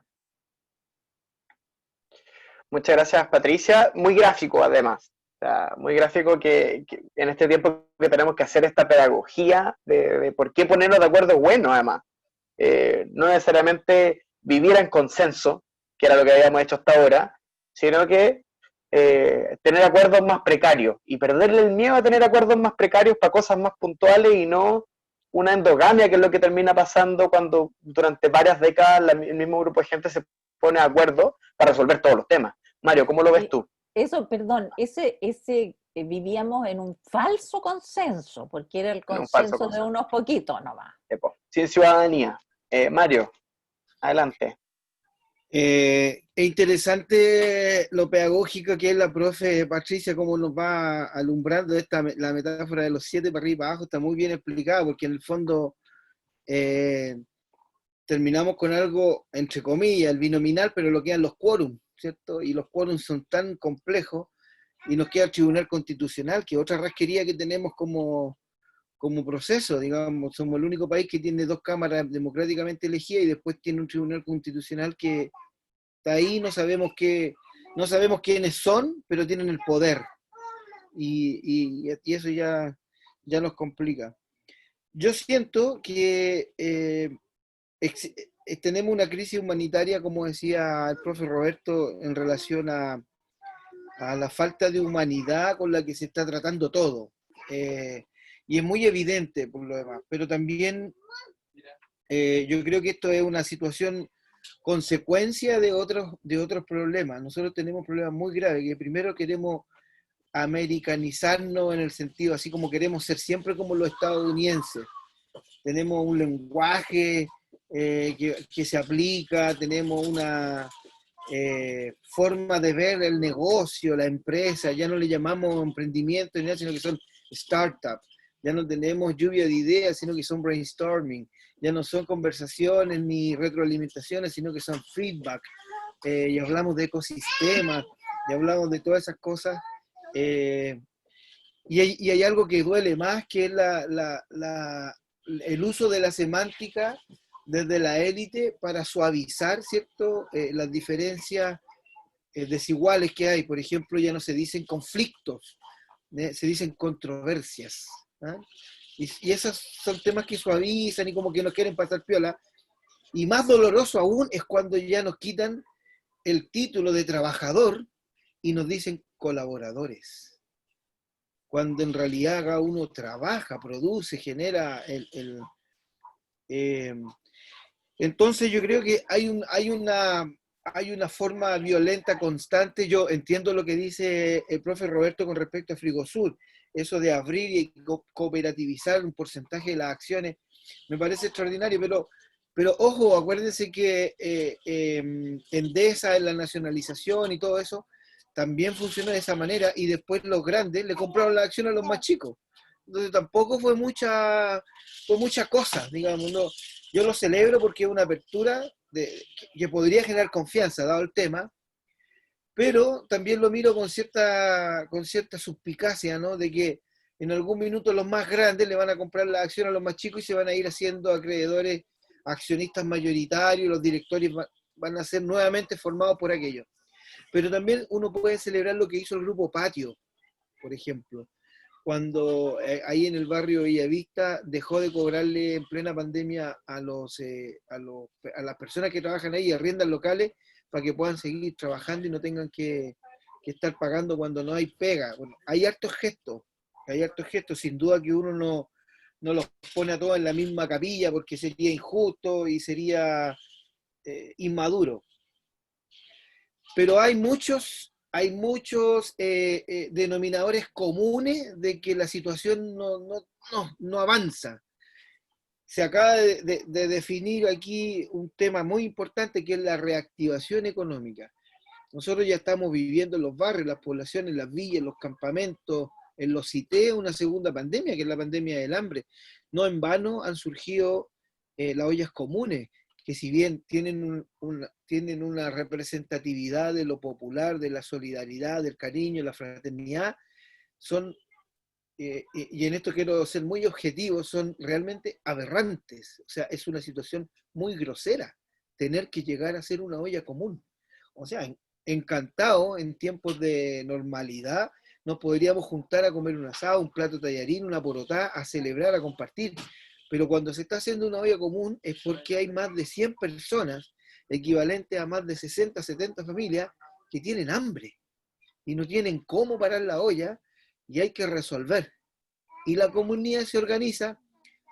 Muchas gracias, Patricia. Muy gráfico, además. O sea, muy gráfico que en este tiempo que tenemos que hacer esta pedagogía de por qué ponernos de acuerdo es bueno, además. No necesariamente vivir en consenso, que era lo que habíamos hecho hasta ahora, sino que tener acuerdos más precarios y perderle el miedo a tener acuerdos más precarios para cosas más puntuales y no una endogamia, que es lo que termina pasando cuando durante varias décadas el mismo grupo de gente se pone de acuerdo para resolver todos los temas. Mario, ¿cómo lo ves tú? Eso, perdón, vivíamos en un falso consenso, porque era el consenso de unos poquitos nomás. Sin ciudadanía. Mario, adelante. Es interesante lo pedagógico que es la profe Patricia, cómo nos va alumbrando la metáfora de los 7 para arriba y para abajo, está muy bien explicada, porque en el fondo terminamos con algo, entre comillas, el binominal, pero lo quedan los quórums, ¿cierto? Y los quórums son tan complejos, y nos queda el Tribunal Constitucional, que es otra rasquería que tenemos como proceso, digamos, somos el único país que tiene 2 cámaras democráticamente elegidas y después tiene un Tribunal Constitucional que está ahí, no sabemos quiénes son, pero tienen el poder, y eso ya nos complica. Yo siento que tenemos una crisis humanitaria, como decía el profe Roberto, en relación a la falta de humanidad con la que se está tratando todo. Y es muy evidente por lo demás, pero también yo creo que esto es una situación consecuencia de otros problemas. Nosotros tenemos problemas muy graves, que primero queremos americanizarnos en el sentido, así como queremos ser siempre como los estadounidenses. Tenemos un lenguaje que se aplica, tenemos una forma de ver el negocio, la empresa, ya no le llamamos emprendimiento ni nada, sino que son startups. Ya no tenemos lluvia de ideas, sino que son brainstorming. Ya no son conversaciones ni retroalimentaciones, sino que son feedback. Y hablamos de ecosistemas, y hablamos de todas esas cosas. Y hay algo que duele más, que es el uso de la semántica desde la élite para suavizar, ¿cierto? Las diferencias desiguales que hay. Por ejemplo, ya no se dicen conflictos, se dicen controversias. ¿Ah? Y esos son temas que suavizan y como que nos quieren pasar piola. Y más doloroso aún es cuando ya nos quitan el título de trabajador y nos dicen colaboradores. Cuando en realidad cada uno trabaja, produce, genera entonces yo creo que hay una forma violenta constante. Yo entiendo lo que dice el profe Roberto con respecto a Frigosur, eso de abrir y cooperativizar un porcentaje de las acciones, me parece extraordinario, pero ojo, acuérdense que Endesa en la nacionalización y todo eso, también funcionó de esa manera, y después los grandes le compraron la acción a los más chicos. Entonces tampoco fue mucha cosa, digamos, no. Yo lo celebro porque es una apertura que podría generar confianza, dado el tema, pero también lo miro con cierta suspicacia, ¿no? De que en algún minuto los más grandes le van a comprar la acción a los más chicos y se van a ir haciendo acreedores, accionistas mayoritarios, los directores van a ser nuevamente formados por aquello. Pero también uno puede celebrar lo que hizo el grupo Patio, por ejemplo, cuando ahí en el barrio Bellavista dejó de cobrarle en plena pandemia a las personas que trabajan ahí y arriendan locales para que puedan seguir trabajando y no tengan que estar pagando cuando no hay pega. Bueno, hay hartos gestos, sin duda que uno no los pone a todos en la misma capilla porque sería injusto y sería inmaduro. Pero hay muchos denominadores comunes de que la situación no avanza. Se acaba de definir aquí un tema muy importante, que es la reactivación económica. Nosotros ya estamos viviendo en los barrios, las poblaciones, las villas, los campamentos, en los CITES, una segunda pandemia, que es la pandemia del hambre. No en vano han surgido las ollas comunes, que si bien tienen una representatividad de lo popular, de la solidaridad, del cariño, la fraternidad, son, y en esto quiero ser muy objetivo, son realmente aberrantes. O sea, es una situación muy grosera tener que llegar a ser una olla común. O sea, encantado, en tiempos de normalidad, nos podríamos juntar a comer un asado, un plato tallarín, una porotá, a celebrar, a compartir. Pero cuando se está haciendo una olla común es porque hay más de 100 personas, equivalente a más de 60, 70 familias, que tienen hambre y no tienen cómo parar la olla y hay que resolver. Y la comunidad se organiza,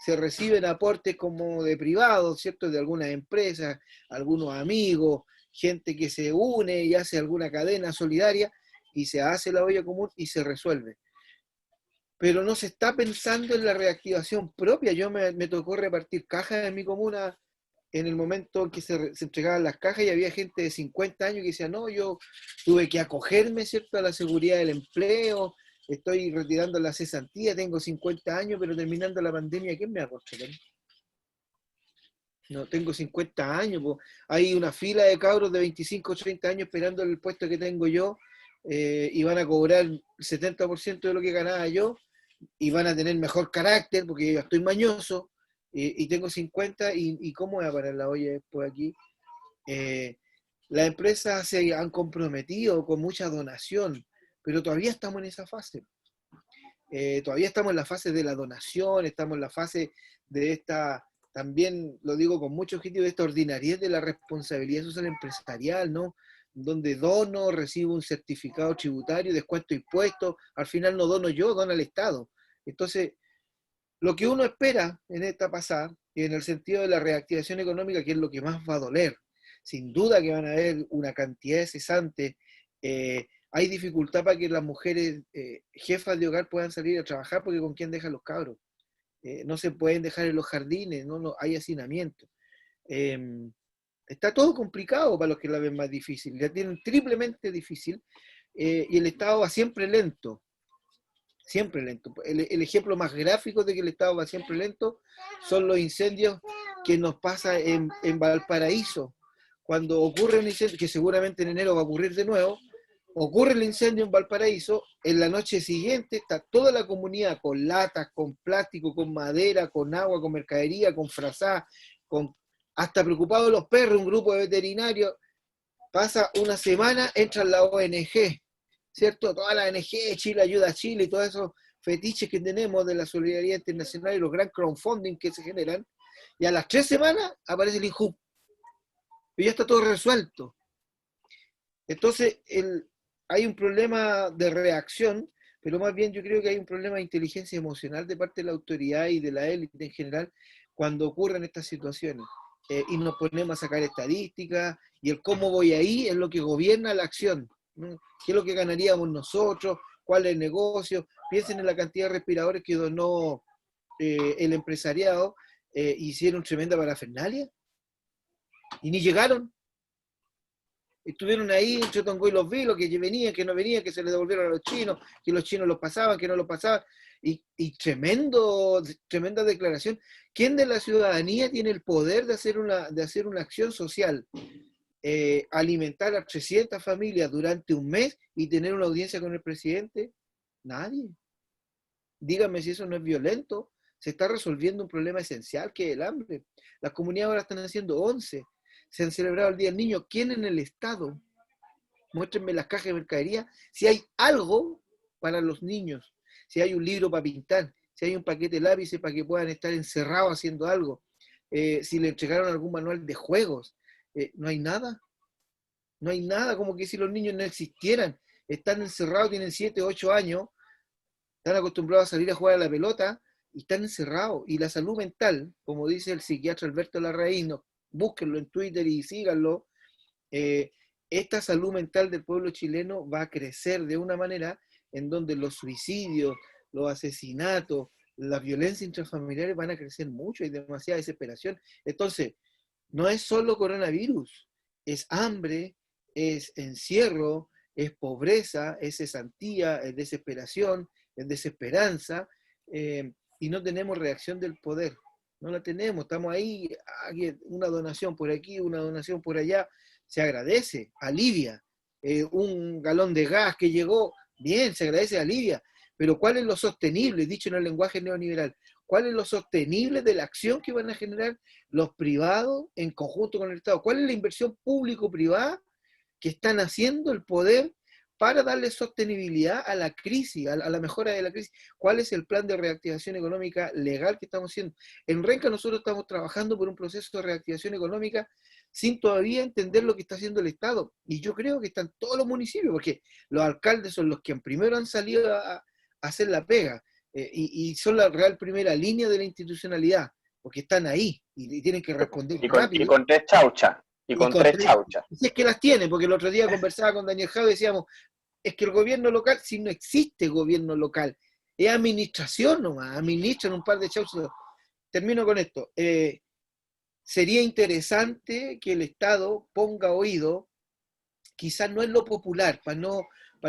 se reciben aportes como de privados, ¿cierto? De algunas empresas, algunos amigos, gente que se une y hace alguna cadena solidaria y se hace la olla común y se resuelve. Pero no se está pensando en la reactivación propia. Yo me tocó repartir cajas en mi comuna en el momento en que se entregaban las cajas y había gente de 50 años que decía, no, yo tuve que acogerme, ¿cierto?, a la seguridad del empleo, estoy retirando la cesantía, tengo 50 años, pero terminando la pandemia, ¿quién me va a controlar? No, tengo 50 años, pues. Hay una fila de cabros de 25 o 30 años esperando el puesto que tengo yo, y van a cobrar el 70% de lo que ganaba yo, y van a tener mejor carácter, porque yo estoy mañoso, y tengo 50, y ¿cómo voy a parar la olla después aquí? Las empresas se han comprometido con mucha donación, pero todavía estamos en esa fase. Todavía estamos en la fase de la donación, estamos en la fase de esta, también lo digo con mucho objetivo, de esta ordinariedad de la responsabilidad social empresarial, ¿no? Donde dono, recibo un certificado tributario, descuento impuestos, al final no dono yo, dona el Estado. Entonces, lo que uno espera en esta pasada, y en el sentido de la reactivación económica, que es lo que más va a doler, sin duda que van a haber una cantidad de cesantes. Hay dificultad para que las mujeres jefas de hogar puedan salir a trabajar, porque ¿con quién dejan los cabros? No se pueden dejar en los jardines, no hay hacinamiento. Está todo complicado para los que la ven más difícil, la tienen triplemente difícil, y el Estado va siempre lento. Siempre lento. El ejemplo más gráfico de que el Estado va siempre lento son los incendios que nos pasa en Valparaíso. Cuando ocurre un incendio, que seguramente en enero va a ocurrir de nuevo, ocurre el incendio en Valparaíso, en la noche siguiente está toda la comunidad con latas, con plástico, con madera, con agua, con mercadería, con frazada, hasta preocupados los perros, un grupo de veterinarios. Pasa una semana, entra la ONG, ¿cierto? Toda la ONG, Chile Ayuda a Chile y todos esos fetiches que tenemos de la solidaridad internacional y los gran crowdfunding que se generan, y a las 3 semanas aparece el INJU. Y ya está todo resuelto. Entonces, hay un problema de reacción, pero más bien yo creo que hay un problema de inteligencia emocional de parte de la autoridad y de la élite en general cuando ocurren estas situaciones. Y nos ponemos a sacar estadísticas, y el cómo voy ahí es lo que gobierna la acción, ¿no? ¿Qué es lo que ganaríamos nosotros? ¿Cuál es el negocio? Piensen en la cantidad de respiradores que donó el empresariado, hicieron tremenda parafernalia, y ni llegaron. Estuvieron ahí entre Tongo y los Vilos, que venían, que no venían, que se les devolvieron a los chinos, que los chinos los pasaban, que no los pasaban, y tremenda declaración. ¿Quién de la ciudadanía tiene el poder de hacer una acción social? Alimentar a 300 familias durante un mes y tener una audiencia con el presidente. Nadie. Díganme si eso no es violento. Se está resolviendo un problema esencial, que es el hambre. Las comunidades ahora están haciendo 11. Se han celebrado el Día del Niño. ¿Quién en el Estado? Muéstrenme las cajas de mercadería si hay algo para los niños, si hay un libro para pintar, si hay un paquete de lápices para que puedan estar encerrados haciendo algo, si le entregaron algún manual de juegos. No hay nada. No hay nada, como que si los niños no existieran. Están encerrados, tienen 7, 8 años, están acostumbrados a salir a jugar a la pelota y están encerrados. Y la salud mental, como dice el psiquiatra Alberto Larraín, búsquenlo en Twitter y síganlo, esta salud mental del pueblo chileno va a crecer de una manera en donde los suicidios, los asesinatos, las violencias intrafamiliares van a crecer mucho, hay demasiada desesperación. Entonces, no es solo coronavirus, es hambre, es encierro, es pobreza, es cesantía, es desesperación, es desesperanza, y no tenemos reacción del poder. No la tenemos, estamos ahí, una donación por aquí, una donación por allá, se agradece, alivia. Un galón de gas que llegó, bien, se agradece, alivia, pero ¿cuál es lo sostenible, dicho en el lenguaje neoliberal? ¿Cuál es lo sostenible de la acción que van a generar los privados en conjunto con el Estado? ¿Cuál es la inversión público-privada que están haciendo el poder para darle sostenibilidad a la crisis, a la mejora de la crisis? ¿Cuál es el plan de reactivación económica legal que estamos haciendo? En Renca nosotros estamos trabajando por un proceso de reactivación económica sin todavía entender lo que está haciendo el Estado. Y yo creo que están todos los municipios, porque los alcaldes son los que primero han salido a hacer la pega, y son la real primera línea de la institucionalidad, porque están ahí y tienen que responder rápido. Y con tres chauchas. Y con tres chauchas. Si es que las tienen, porque el otro día conversaba con Daniel Jado y decíamos, es que el gobierno local, si no existe gobierno local, es administración nomás, administran un par de chauchas. Termino con esto. Sería interesante que el Estado ponga oído, quizás no es lo popular, para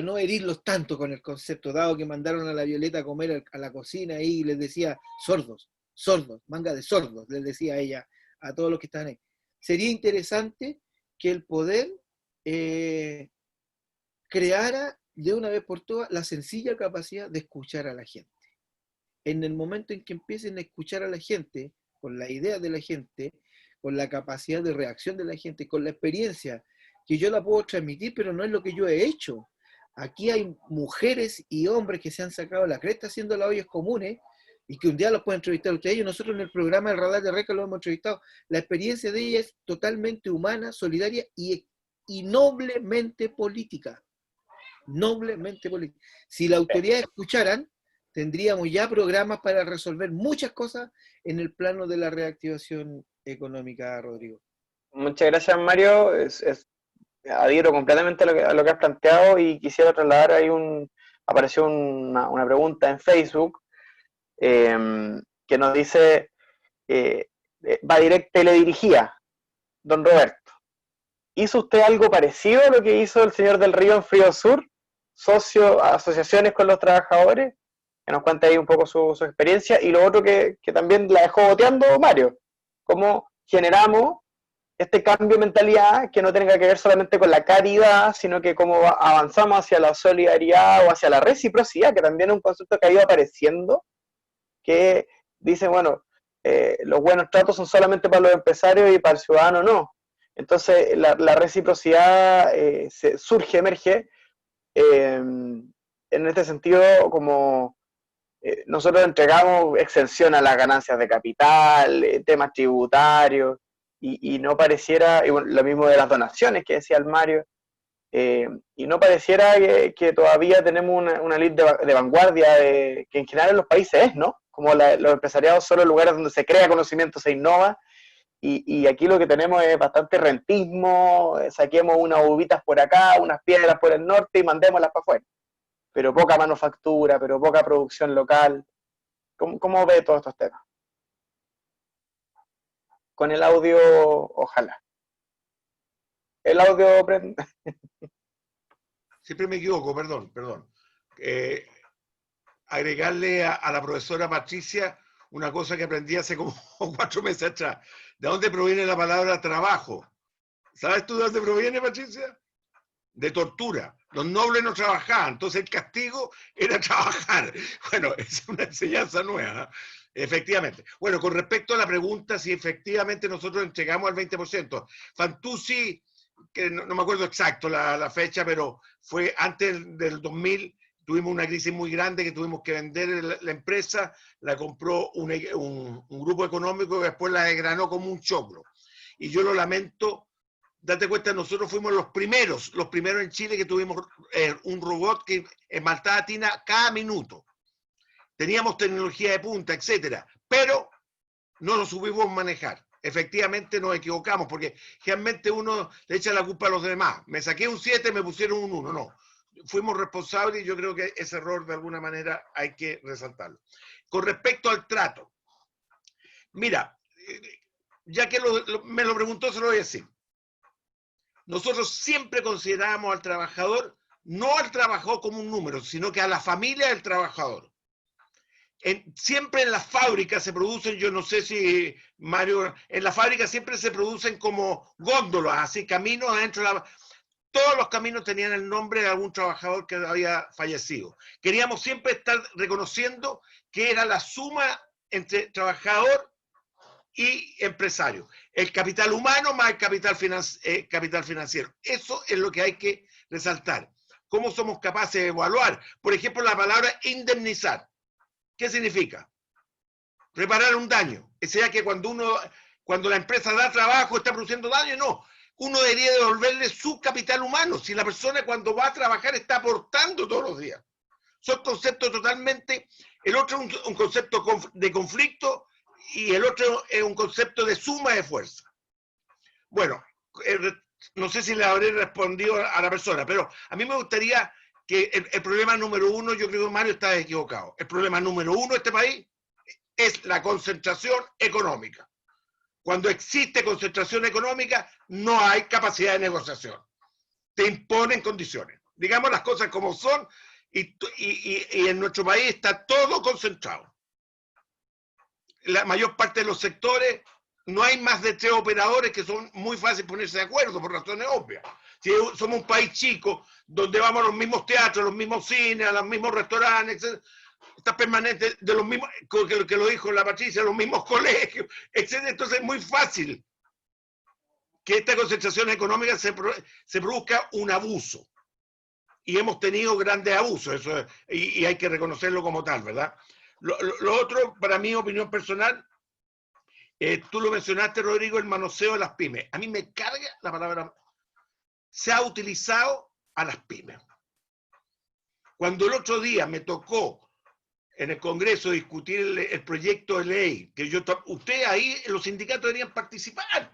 no herirlos tanto con el concepto, dado que mandaron a la Violeta a comer a la cocina y les decía, sordos, manga de sordos, les decía ella a todos los que están ahí. Sería interesante que el poder creara de una vez por todas la sencilla capacidad de escuchar a la gente. En el momento en que empiecen a escuchar a la gente, con la idea de la gente, con la capacidad de reacción de la gente, con la experiencia, que yo la puedo transmitir, pero no es lo que yo he hecho. Aquí hay mujeres y hombres que se han sacado la cresta haciendo las ollas comunes, y que un día los pueden entrevistar ustedes. Nosotros en el programa del Radar de Renca lo hemos entrevistado. La experiencia de ella es totalmente humana, solidaria y noblemente política. Noblemente política. Si las autoridades escucharan, tendríamos ya programas para resolver muchas cosas en el plano de la reactivación económica, Rodrigo. Muchas gracias, Mario. Adhiero completamente a lo que has planteado y quisiera trasladar ahí apareció una pregunta en Facebook que nos dice, va directa y le dirigía, don Roberto. ¿Hizo usted algo parecido a lo que hizo el señor del Río en Frío Sur? Asociaciones con los trabajadores, que nos cuente ahí un poco su experiencia, y lo otro que también la dejó boteando Mario, cómo generamos este cambio de mentalidad que no tenga que ver solamente con la caridad, sino que cómo avanzamos hacia la solidaridad o hacia la reciprocidad, que también es un concepto que ha ido apareciendo, que dice, bueno, los buenos tratos son solamente para los empresarios y para el ciudadano no. Entonces la reciprocidad emerge en este sentido como nosotros entregamos exención a las ganancias de capital, temas tributarios, y no pareciera, y bueno, lo mismo de las donaciones que decía el Mario, y no pareciera que todavía tenemos una elite de vanguardia que en general en los países es, ¿no? Como los empresariados son los lugares donde se crea conocimiento, se innova, y aquí lo que tenemos es bastante rentismo, saquemos unas uvitas por acá, unas piedras por el norte y mandémoslas para afuera. Pero poca manufactura, pero poca producción local. ¿Cómo ve todos estos temas? Con el audio, ojalá. El audio... Siempre me equivoco, perdón. Agregarle a la profesora Patricia una cosa que aprendí hace como 4 meses atrás. ¿De dónde proviene la palabra trabajo? ¿Sabes tú de dónde proviene, Patricia? De tortura. Los nobles no trabajaban, entonces el castigo era trabajar. Bueno, es una enseñanza nueva, efectivamente. Bueno, con respecto a la pregunta si efectivamente nosotros entregamos al 20%, Fantuzzi, que no me acuerdo exacto la fecha, pero fue antes del 2000, tuvimos una crisis muy grande que tuvimos que vender la empresa, la compró un grupo económico que después la desgranó como un choclo. Y yo lo lamento. Date cuenta, nosotros fuimos los primeros en Chile que tuvimos un robot que esmaltaba tina cada minuto. Teníamos tecnología de punta, etcétera, pero no lo supimos manejar. Efectivamente nos equivocamos, porque realmente uno le echa la culpa a los demás. Me saqué un 7, me pusieron un 1, no. Fuimos responsables y yo creo que ese error de alguna manera hay que resaltarlo. Con respecto al trato, mira, ya que me lo preguntó, se lo voy a decir. Nosotros siempre consideramos al trabajador, no al trabajador como un número, sino que a la familia del trabajador. Siempre en las fábricas se producen, yo no sé si Mario, en las fábricas siempre se producen como góndolas, así caminos adentro de todos los caminos tenían el nombre de algún trabajador que había fallecido. Queríamos siempre estar reconociendo que era la suma entre trabajador y empresario. El capital humano más el capital financiero. Eso es lo que hay que resaltar. ¿Cómo somos capaces de evaluar? Por ejemplo, la palabra indemnizar. ¿Qué significa? Reparar un daño. O sea que cuando la empresa da trabajo, está produciendo daño, no. Uno debería devolverle su capital humano. Si la persona cuando va a trabajar está aportando todos los días. Son conceptos totalmente... El otro es un concepto de conflicto y el otro es un concepto de suma de fuerza. Bueno, no sé si le habré respondido a la persona, pero a mí me gustaría que el problema número uno, yo creo que Mario está equivocado. El problema número uno de este país es la concentración económica. Cuando existe concentración económica, no hay capacidad de negociación. Te imponen condiciones. Digamos las cosas como son y en nuestro país está todo concentrado. La mayor parte de los sectores, no hay más de 3 operadores que son muy fáciles ponerse de acuerdo por razones obvias. Si somos un país chico, donde vamos a los mismos teatros, a los mismos cines, a los mismos restaurantes, etc., está permanente de los mismos, que lo dijo la Patricia, los mismos colegios, etc. Entonces es muy fácil que esta concentración económica se produzca un abuso. Y hemos tenido grandes abusos, eso es, y hay que reconocerlo como tal, ¿verdad? Lo otro, para mi opinión personal, tú lo mencionaste, Rodrigo, el manoseo de las pymes. A mí me carga la palabra. Se ha utilizado a las pymes. Cuando el otro día me tocó en el Congreso discutir el proyecto de ley, que usted ahí, los sindicatos deberían participar.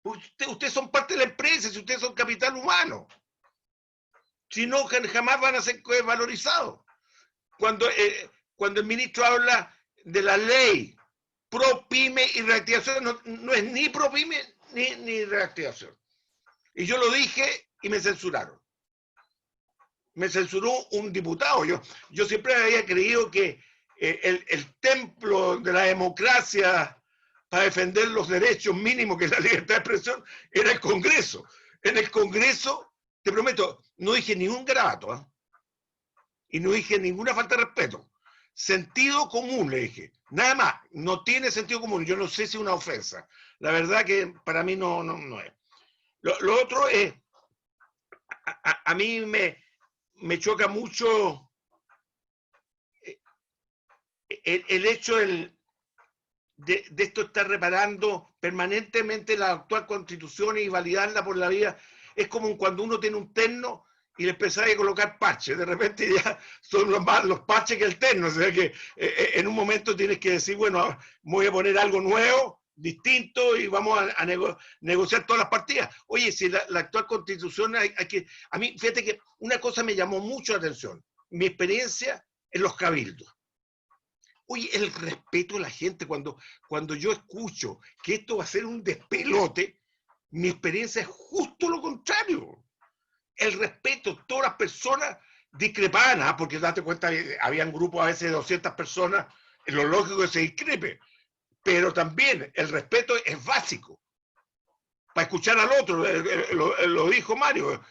Ustedes son parte de la empresa, si ustedes son capital humano. Si no, jamás van a ser valorizados. Cuando el ministro habla de la ley pro pyme y reactivación, no es ni pro pyme ni reactivación. Y yo lo dije y me censuraron. Me censuró un diputado. Yo siempre había creído que el templo de la democracia para defender los derechos mínimos, que es la libertad de expresión, era el Congreso. En el Congreso, te prometo, no dije ni un garabato, ¿eh? Y no dije ninguna falta de respeto. Sentido común, le dije. Nada más, no tiene sentido común. Yo no sé si es una ofensa. La verdad que para mí no es. Lo otro es, a mí me choca mucho el hecho de esto estar reparando permanentemente la actual constitución y validarla por la vía. Es como cuando uno tiene un terno y le empezáis a colocar parches. De repente ya son más los parches que el terno. O sea que en un momento tienes que decir, bueno, voy a poner algo nuevo, distinto, y vamos a negociar todas las partidas. Oye, si la actual constitución hay que... A mí, fíjate que una cosa me llamó mucho la atención. Mi experiencia en los cabildos. Oye, el respeto de la gente, cuando yo escucho que esto va a ser un despelote, mi experiencia es justo lo contrario. El respeto, todas las personas discrepaban, ¿eh? Porque date cuenta, habían grupos a veces de 200 personas, es lo lógico que se discrepe, pero también el respeto es básico. Para escuchar al otro, lo dijo Mario,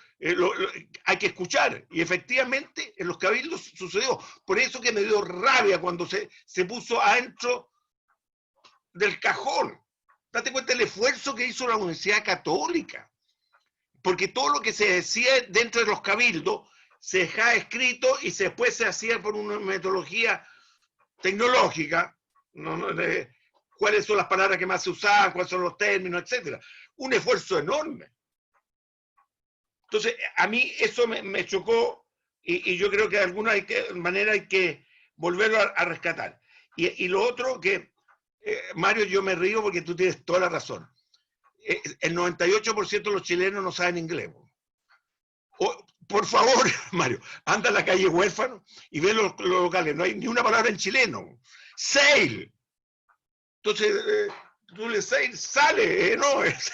hay que escuchar. Y efectivamente en los cabildos sucedió. Por eso que me dio rabia cuando se puso adentro del cajón. Date cuenta el esfuerzo que hizo la Universidad Católica. Porque todo lo que se decía dentro de los cabildos se dejaba escrito y después se hacía por una metodología tecnológica, cuáles son las palabras que más se usaban, cuáles son los términos, etcétera. Un esfuerzo enorme. Entonces, a mí eso me chocó y yo creo que de alguna manera hay que volverlo a rescatar. Y lo otro que, Mario, yo me río porque tú tienes toda la razón. El 98% de los chilenos no saben inglés. Por favor, Mario, anda a la calle Huérfano y ve los locales. No hay ni una palabra en chileno. Sale. Entonces, tú le sale, sale, no, es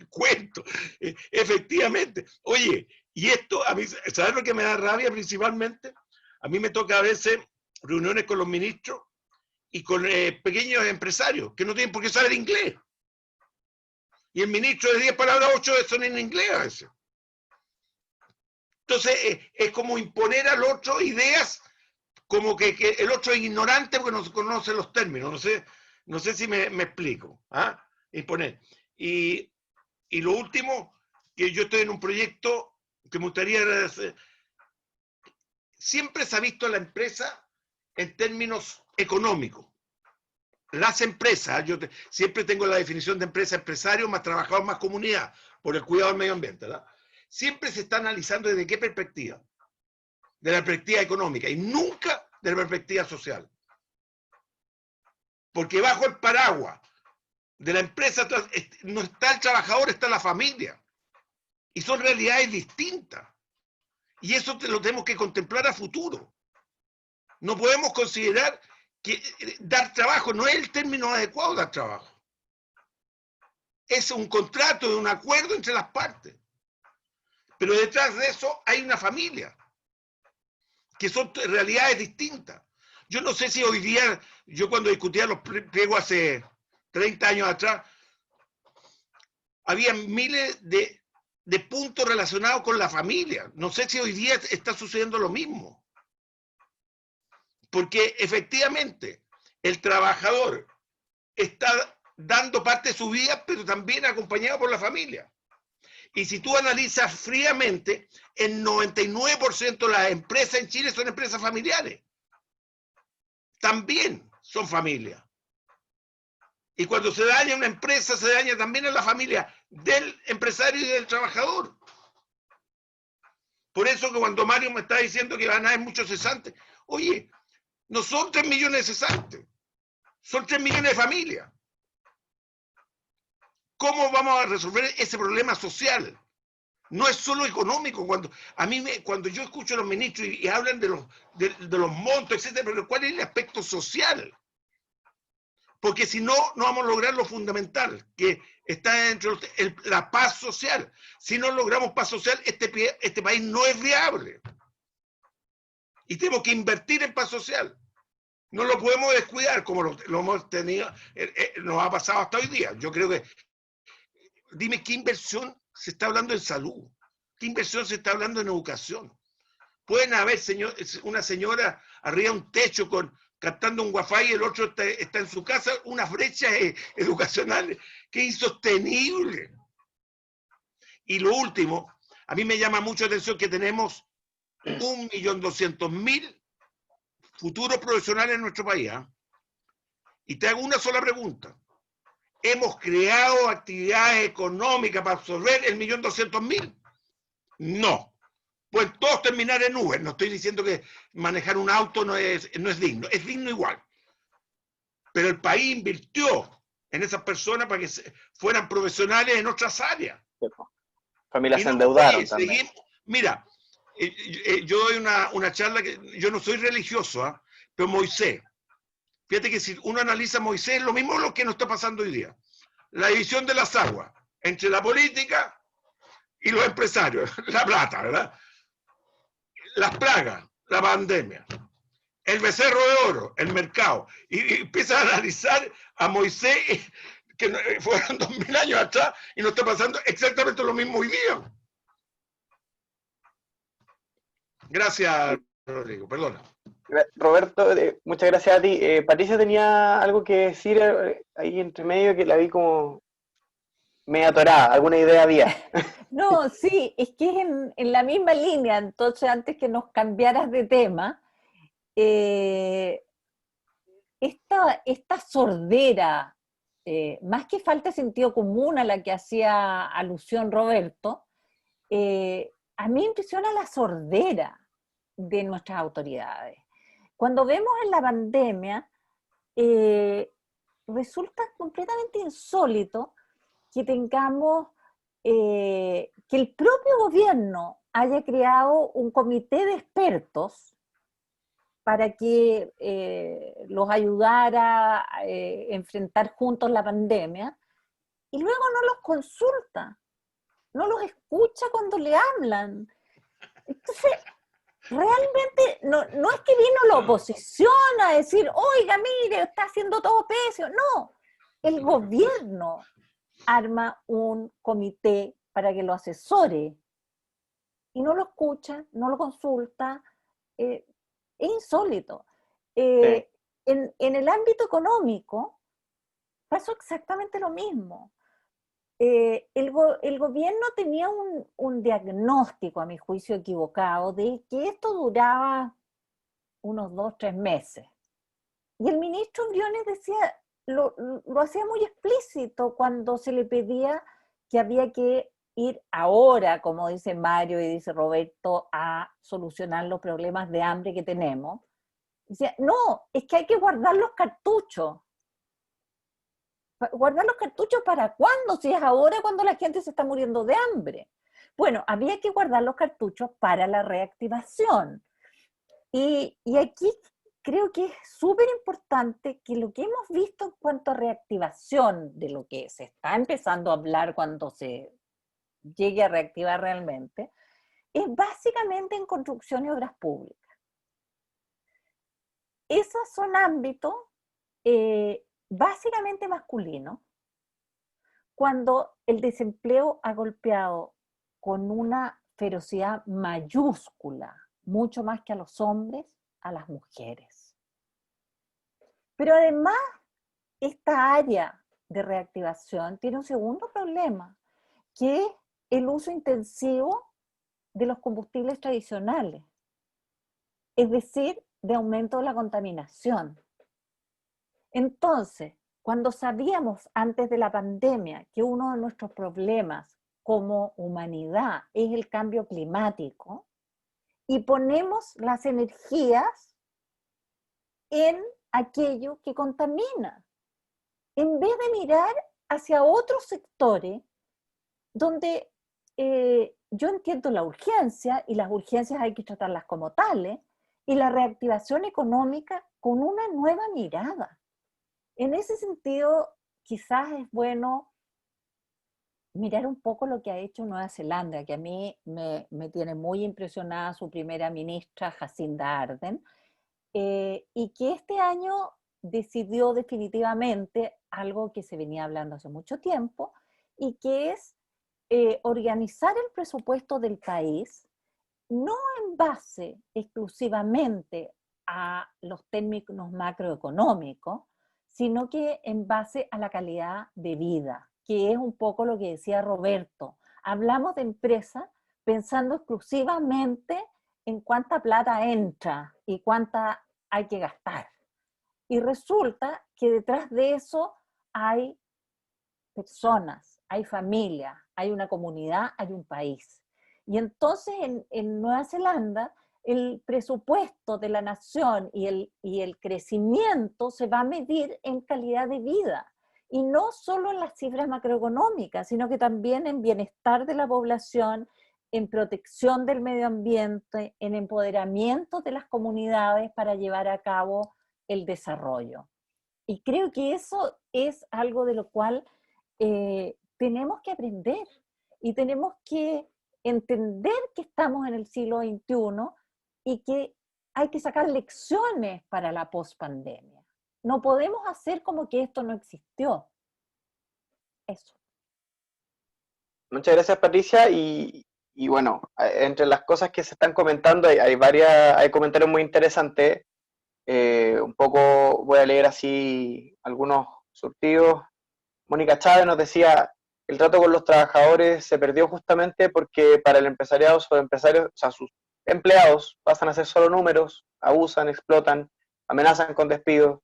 cuento. Efectivamente. Oye, y esto, a mí, ¿sabes lo que me da rabia principalmente? A mí me toca a veces reuniones con los ministros y con pequeños empresarios que no tienen por qué saber inglés. Y el ministro de 10 palabras, 8 son en inglés a veces. Entonces, es como imponer al otro ideas como que el otro es ignorante porque no conoce los términos. No sé si me explico. ¿Ah? Imponer. Y lo último, que yo estoy en un proyecto que me gustaría hacer. Siempre se ha visto a la empresa en términos económicos. Las empresas, siempre tengo la definición de empresa, empresario, más trabajador, más comunidad, por el cuidado del medio ambiente, ¿verdad? Siempre se está analizando desde qué perspectiva. De la perspectiva económica y nunca de la perspectiva social. Porque bajo el paraguas de la empresa no está el trabajador, está la familia. Y son realidades distintas. Y eso lo tenemos que contemplar a futuro. No podemos considerar que dar trabajo no es el término adecuado, dar trabajo. Es un contrato, un acuerdo entre las partes. Pero detrás de eso hay una familia, que son realidades distintas. Yo no sé si hoy día, yo cuando discutía los pliegos hace 30 años atrás, había miles de puntos relacionados con la familia. No sé si hoy día está sucediendo lo mismo. Porque efectivamente el trabajador está dando parte de su vida, pero también acompañado por la familia. Y si tú analizas fríamente, el 99% de las empresas en Chile son empresas familiares. También son familias. Y cuando se daña una empresa, se daña también a la familia del empresario y del trabajador. Por eso que cuando Mario me está diciendo que van a haber muchos cesantes, oye, no son 3 millones de cesantes, son 3 millones de familias. ¿Cómo vamos a resolver ese problema social? No es solo económico. Cuando yo escucho a los ministros y hablan de los montos, etcétera, pero ¿cuál es el aspecto social? Porque si no, no vamos a lograr lo fundamental, que está dentro de la paz social. Si no logramos paz social, este país no es viable. Y tenemos que invertir en paz social. No lo podemos descuidar como lo hemos tenido, nos ha pasado hasta hoy día. Yo creo que, dime, ¿qué inversión se está hablando en salud? ¿Qué inversión se está hablando en educación? Pueden haber una señora arriba de un techo cantando un wifi y el otro está en su casa, una brecha educacional que es insostenible. Y lo último, a mí me llama mucho la atención que tenemos 1.200.000 futuros profesionales en nuestro país. ¿Eh? Y te hago una sola pregunta. ¿Hemos creado actividades económicas para absorber el 1.200.000? No. Pues todos terminar en Uber. No estoy diciendo que manejar un auto no es digno. Es digno igual. Pero el país invirtió en esas personas para que fueran profesionales en otras áreas. Familias se endeudaron también. Mira, yo doy una charla que yo no soy religioso, ¿eh? Pero Moisés. Fíjate que si uno analiza Moisés, es lo mismo lo que nos está pasando hoy día. La división de las aguas entre la política y los empresarios. La plata, ¿verdad? Las plagas, la pandemia. El becerro de oro, el mercado. Y empieza a analizar a Moisés, que fueron 2000 años atrás, y nos está pasando exactamente lo mismo hoy día. Gracias, Rodrigo. Perdona. Roberto, muchas gracias a ti. Patricia tenía algo que decir ahí entre medio que la vi como media atorada. ¿Alguna idea había? No, sí, es que es en la misma línea. Entonces, antes que nos cambiaras de tema, esta sordera, más que falta de sentido común a la que hacía alusión Roberto, a mí me impresiona la sordera de nuestras autoridades. Cuando vemos en la pandemia, resulta completamente insólito que tengamos, que el propio gobierno haya creado un comité de expertos para que los ayudara a enfrentar juntos la pandemia, y luego no los consulta, no los escucha cuando le hablan. Entonces, realmente no es que vino la oposición a decir, oiga, mire, está haciendo todo pésimo. No, el gobierno arma un comité para que lo asesore y no lo escucha, no lo consulta. Es insólito. En el ámbito económico pasó exactamente lo mismo. El gobierno tenía un diagnóstico, a mi juicio equivocado, de que esto duraba unos 2-3 meses. Y el ministro Briones decía, lo hacía muy explícito cuando se le pedía que había que ir ahora, como dice Mario y dice Roberto, a solucionar los problemas de hambre que tenemos. Decía, no, es que hay que guardar los cartuchos. ¿Guardar los cartuchos para cuándo? Si es ahora cuando la gente se está muriendo de hambre. Bueno, había que guardar los cartuchos para la reactivación. Y aquí creo que es súper importante que lo que hemos visto en cuanto a reactivación, de lo que se está empezando a hablar cuando se llegue a reactivar realmente, es básicamente en construcción y obras públicas. Esos son ámbitos básicamente masculino, cuando el desempleo ha golpeado con una ferocidad mayúscula, mucho más que a los hombres, a las mujeres. Pero además, esta área de reactivación tiene un segundo problema, que es el uso intensivo de los combustibles tradicionales, es decir, de aumento de la contaminación. Entonces, cuando sabíamos antes de la pandemia que uno de nuestros problemas como humanidad es el cambio climático, y ponemos las energías en aquello que contamina, en vez de mirar hacia otros sectores donde yo entiendo la urgencia, y las urgencias hay que tratarlas como tales, y la reactivación económica con una nueva mirada. En ese sentido, quizás es bueno mirar un poco lo que ha hecho Nueva Zelanda, que a mí me tiene muy impresionada su primera ministra, Jacinda Ardern, y que este año decidió definitivamente algo que se venía hablando hace mucho tiempo, y que es organizar el presupuesto del país no en base exclusivamente a los términos macroeconómicos, sino que en base a la calidad de vida, que es un poco lo que decía Roberto. Hablamos de empresa pensando exclusivamente en cuánta plata entra y cuánta hay que gastar. Y resulta que detrás de eso hay personas, hay familia, hay una comunidad, hay un país. Y entonces en Nueva Zelanda el presupuesto de la nación y el crecimiento se va a medir en calidad de vida. Y no solo en las cifras macroeconómicas, sino que también en bienestar de la población, en protección del medio ambiente, en empoderamiento de las comunidades para llevar a cabo el desarrollo. Y creo que eso es algo de lo cual tenemos que aprender y tenemos que entender que estamos en el siglo XXI y que hay que sacar lecciones para la pospandemia. No podemos hacer como que esto no existió. Eso. Muchas gracias, Patricia. Y bueno, entre las cosas que se estestán comentando, hay comentarios muy interesantes. Un poco voy a leer así algunos surtidos. Mónica Chávez nos decía, el trato con los trabajadores se perdió justamente porque para el empresariado, sus empresarios, o sea, sus empleados pasan a ser solo números, abusan, explotan, amenazan con despidos.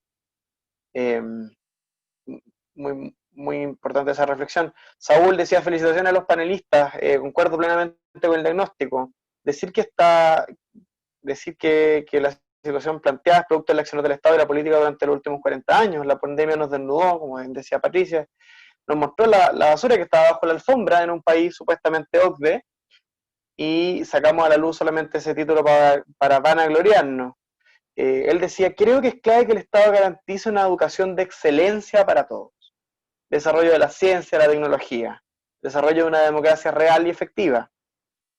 Muy importante esa reflexión. Saúl decía, felicitaciones a los panelistas, concuerdo plenamente con el diagnóstico. Decir que la situación planteada es producto de la acción del Estado y la política durante los últimos 40 años. La pandemia nos desnudó, como decía Patricia, nos mostró la basura que estaba bajo la alfombra en un país supuestamente OCDE, y sacamos a la luz solamente ese título para vanagloriarnos. Él decía, creo que es clave que el Estado garantice una educación de excelencia para todos. Desarrollo de la ciencia, la tecnología, desarrollo de una democracia real y efectiva,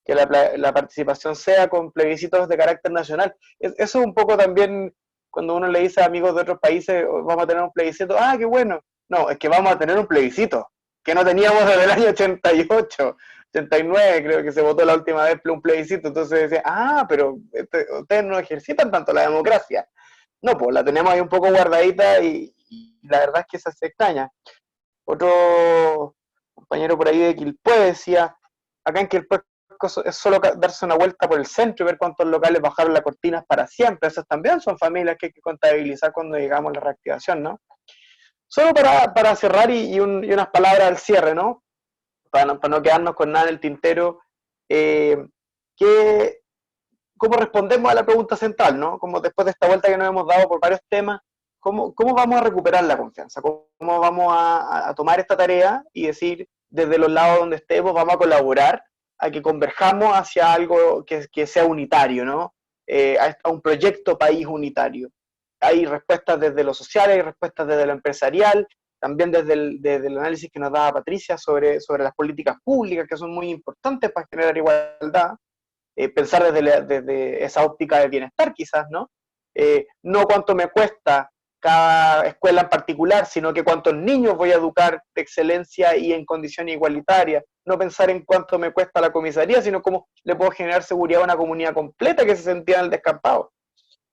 que la participación sea con plebiscitos de carácter nacional. Eso es un poco también cuando uno le dice a amigos de otros países, vamos a tener un plebiscito, qué bueno. No, es que vamos a tener un plebiscito, que no teníamos desde el año 88, 89, creo que se votó la última vez un plebiscito. Entonces decía, pero ustedes no ejercitan tanto la democracia. No, pues la tenemos ahí un poco guardadita y la verdad es que se extraña. Otro compañero por ahí de Quilpué decía, acá en Quilpué es solo darse una vuelta por el centro y ver cuántos locales bajaron las cortinas para siempre. Esas también son familias que hay que contabilizar cuando llegamos a la reactivación, ¿no? Solo para cerrar y unas palabras al cierre, ¿no? Para no quedarnos con nada en el tintero, ¿cómo respondemos a la pregunta central, ¿no? Como después de esta vuelta que nos hemos dado por varios temas, ¿cómo vamos a recuperar la confianza? ¿Cómo vamos a tomar esta tarea y decir, desde los lados donde estemos, vamos a colaborar a que converjamos hacia algo que sea unitario, ¿no? A un proyecto país unitario. Hay respuestas desde lo social, hay respuestas desde lo empresarial, también desde el análisis que nos daba Patricia sobre las políticas públicas, que son muy importantes para generar igualdad. Pensar desde esa óptica de bienestar quizás, ¿no? No cuánto me cuesta cada escuela en particular, sino que cuántos niños voy a educar de excelencia y en condiciones igualitarias. No pensar en cuánto me cuesta la comisaría, sino cómo le puedo generar seguridad a una comunidad completa que se sentía en el descampado.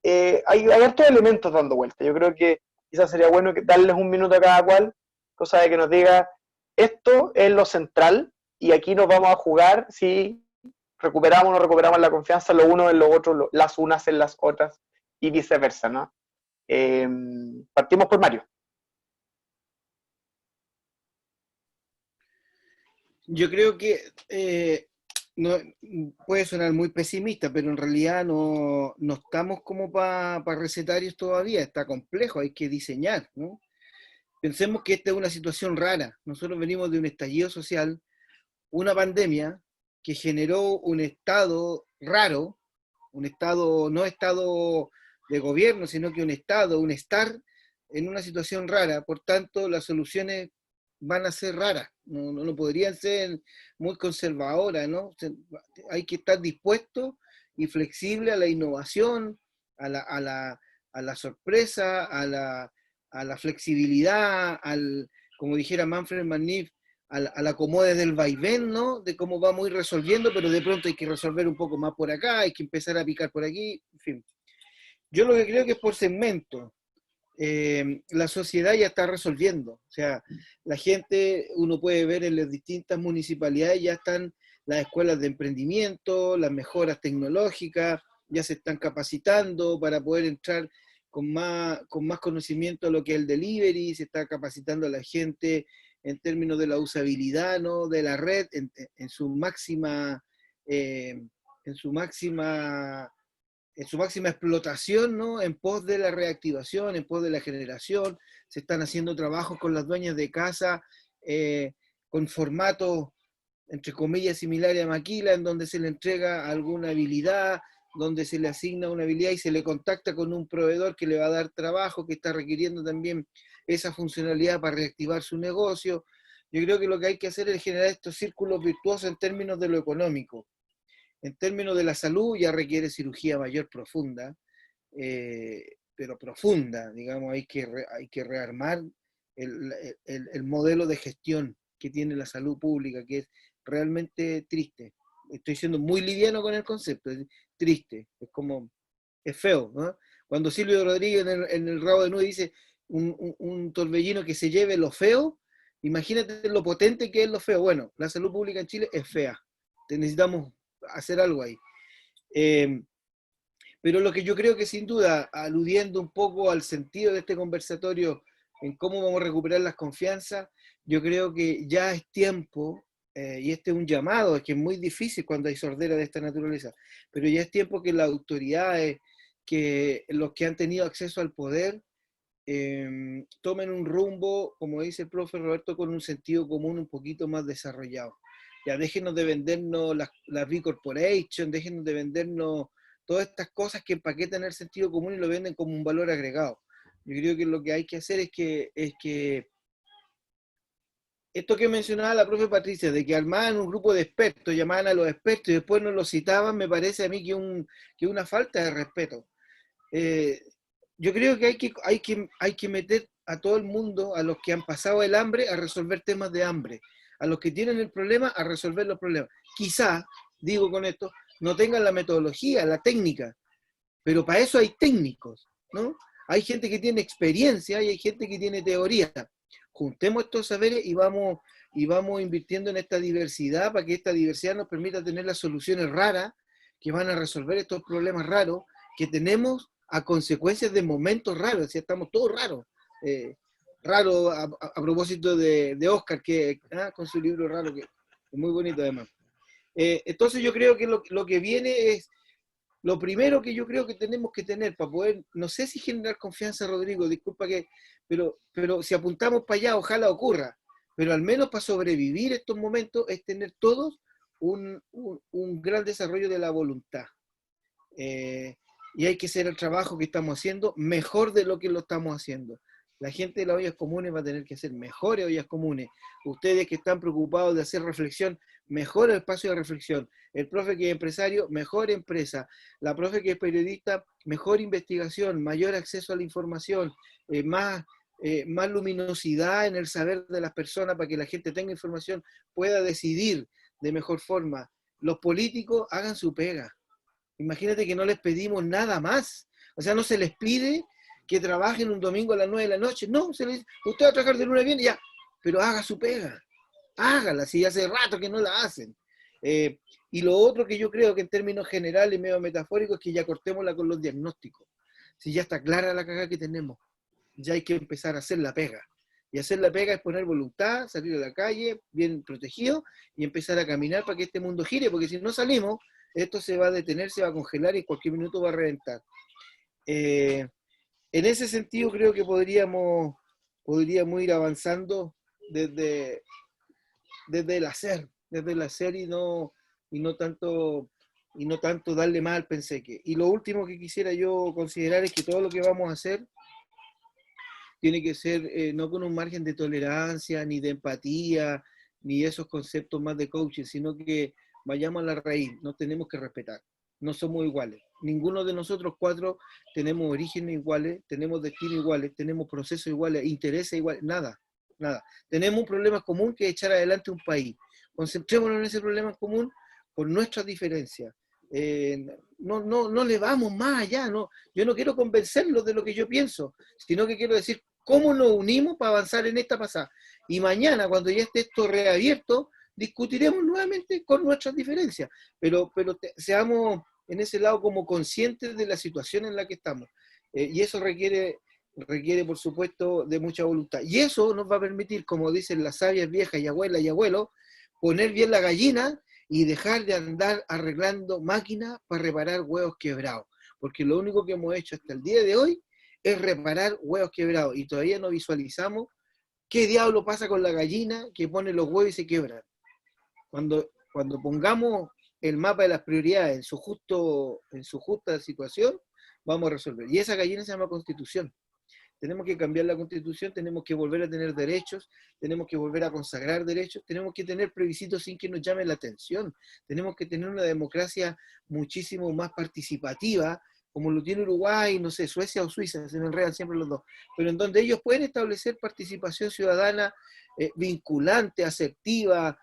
Hay hartos elementos dando vuelta. Yo creo que quizás sería bueno darles un minuto a cada cual, cosa de que nos diga, esto es lo central y aquí nos vamos a jugar si recuperamos o no recuperamos la confianza, lo uno en lo otro, las unas en las otras y viceversa, ¿no? Partimos por Mario. Yo creo que no, puede sonar muy pesimista, pero en realidad no estamos como para recetarios todavía, está complejo, hay que diseñar, ¿no? Pensemos que esta es una situación rara. Nosotros venimos de un estallido social, una pandemia que generó un estado raro, un estado, no estado de gobierno, sino que un estado, un estar en una situación rara. Por tanto, las soluciones van a ser raras, no podrían ser muy conservadoras, ¿no? Hay que estar dispuesto y flexible a la innovación, a la sorpresa, a la flexibilidad, como dijera Manfred Manif, al acomode del vaivén, ¿no? De cómo vamos a ir resolviendo, pero de pronto hay que resolver un poco más por acá, hay que empezar a picar por aquí, en fin. Yo lo que creo que es por segmento. La sociedad ya está resolviendo. O sea, la gente, uno puede ver en las distintas municipalidades, ya están las escuelas de emprendimiento, las mejoras tecnológicas, ya se están capacitando para poder entrar con más conocimiento a lo que es el delivery, se está capacitando a la gente en términos de la usabilidad, ¿no? De la red, en su máxima, en su máxima explotación, ¿no? En pos de la reactivación, en pos de la generación. Se están haciendo trabajos con las dueñas de casa con formatos, entre comillas, similares a Maquila, en donde se le entrega alguna habilidad, donde se le asigna una habilidad y se le contacta con un proveedor que le va a dar trabajo, que está requiriendo también esa funcionalidad para reactivar su negocio. Yo creo que lo que hay que hacer es generar estos círculos virtuosos en términos de lo económico. En términos de la salud ya requiere cirugía mayor profunda, pero profunda, digamos, hay que rearmar el modelo de gestión que tiene la salud pública, que es realmente triste. Estoy siendo muy liviano con el concepto, es triste, es feo, ¿no? Cuando Silvio Rodríguez en el Rabo de Nube dice un torbellino que se lleve lo feo, imagínate lo potente que es lo feo. Bueno, la salud pública en Chile es fea, necesitamos hacer algo ahí. Pero lo que yo creo que sin duda, aludiendo un poco al sentido de este conversatorio, en cómo vamos a recuperar las confianzas, yo creo que ya es tiempo, y este es un llamado, es que es muy difícil cuando hay sordera de esta naturaleza, pero ya es tiempo que las autoridades, que los que han tenido acceso al poder, tomen un rumbo, como dice el profe Roberto, con un sentido común un poquito más desarrollado. Ya déjenos de vendernos la B Corporation, déjenos de vendernos todas estas cosas que empaquetan el sentido común y lo venden como un valor agregado. Yo creo que lo que hay que hacer es que esto que mencionaba la profe Patricia, de que armaban un grupo de expertos, llamaban a los expertos y después no los citaban, me parece a mí que una falta de respeto. Yo creo que hay que meter a todo el mundo, a los que han pasado el hambre, a resolver temas de hambre, a los que tienen el problema, a resolver los problemas. Quizá, digo con esto, no tengan la metodología, la técnica, pero para eso hay técnicos, ¿no? Hay gente que tiene experiencia y hay gente que tiene teoría. Juntemos estos saberes y vamos invirtiendo en esta diversidad para que esta diversidad nos permita tener las soluciones raras que van a resolver estos problemas raros que tenemos a consecuencias de momentos raros. ¿Sí? Estamos todos raros. Raro a propósito de Oscar, con su libro Raro, que es muy bonito además. Entonces yo creo que lo que viene es, lo primero que yo creo que tenemos que tener para poder, no sé si generar confianza, Rodrigo, disculpa pero si apuntamos para allá, ojalá ocurra, pero al menos para sobrevivir estos momentos es tener todos un gran desarrollo de la voluntad. Y hay que hacer el trabajo que estamos haciendo mejor de lo que lo estamos haciendo. La gente de las ollas comunes va a tener que hacer mejores ollas comunes. Ustedes que están preocupados de hacer reflexión, mejor el espacio de reflexión. El profe que es empresario, mejor empresa. La profe que es periodista, mejor investigación, mayor acceso a la información, más luminosidad en el saber de las personas para que la gente tenga información, pueda decidir de mejor forma. Los políticos hagan su pega. Imagínate que no les pedimos nada más. O sea, no se les pide que trabajen un domingo a las 9 de la noche. No, se les dice, usted va a trabajar de lunes a viernes, ya, pero haga su pega. Hágala, si hace rato que no la hacen. Y lo otro que yo creo que en términos generales y medio metafóricos es que ya cortémosla con los diagnósticos. Si ya está clara la cagada que tenemos, ya hay que empezar a hacer la pega. Y hacer la pega es poner voluntad, salir a la calle, bien protegido, y empezar a caminar para que este mundo gire, porque si no salimos, esto se va a detener, se va a congelar y en cualquier minuto va a reventar. En ese sentido creo que podríamos podríamos ir avanzando desde el hacer y no tanto darle más al penseque. Y lo último que quisiera yo considerar es que todo lo que vamos a hacer tiene que ser no con un margen de tolerancia, ni de empatía, ni esos conceptos más de coaching, sino que vayamos a la raíz, nos tenemos que respetar, no somos iguales. Ninguno de nosotros cuatro tenemos orígenes iguales, tenemos destinos iguales, tenemos procesos iguales, intereses iguales, nada. Tenemos un problema común que es echar adelante un país. Concentrémonos en ese problema común por nuestras diferencias. No le vamos más allá, no. Yo no quiero convencerlos de lo que yo pienso, sino que quiero decir cómo nos unimos para avanzar en esta pasada. Y mañana, cuando ya esté esto reabierto, discutiremos nuevamente con nuestras diferencias, pero seamos en ese lado como conscientes de la situación en la que estamos. Y eso requiere, por supuesto, de mucha voluntad. Y eso nos va a permitir, como dicen las sabias viejas y abuelas y abuelos, poner bien la gallina y dejar de andar arreglando máquinas para reparar huevos quebrados. Porque lo único que hemos hecho hasta el día de hoy es reparar huevos quebrados. Y todavía no visualizamos qué diablo pasa con la gallina que pone los huevos y se quiebran. Cuando pongamos el mapa de las prioridades en su justa situación, vamos a resolver. Y esa gallina se llama Constitución. Tenemos que cambiar la Constitución, tenemos que volver a tener derechos, tenemos que volver a consagrar derechos, tenemos que tener plebiscitos sin que nos llame la atención, tenemos que tener una democracia muchísimo más participativa, como lo tiene Uruguay, no sé, Suecia o Suiza, se me enredan siempre los dos, pero en donde ellos pueden establecer participación ciudadana vinculante, asertiva,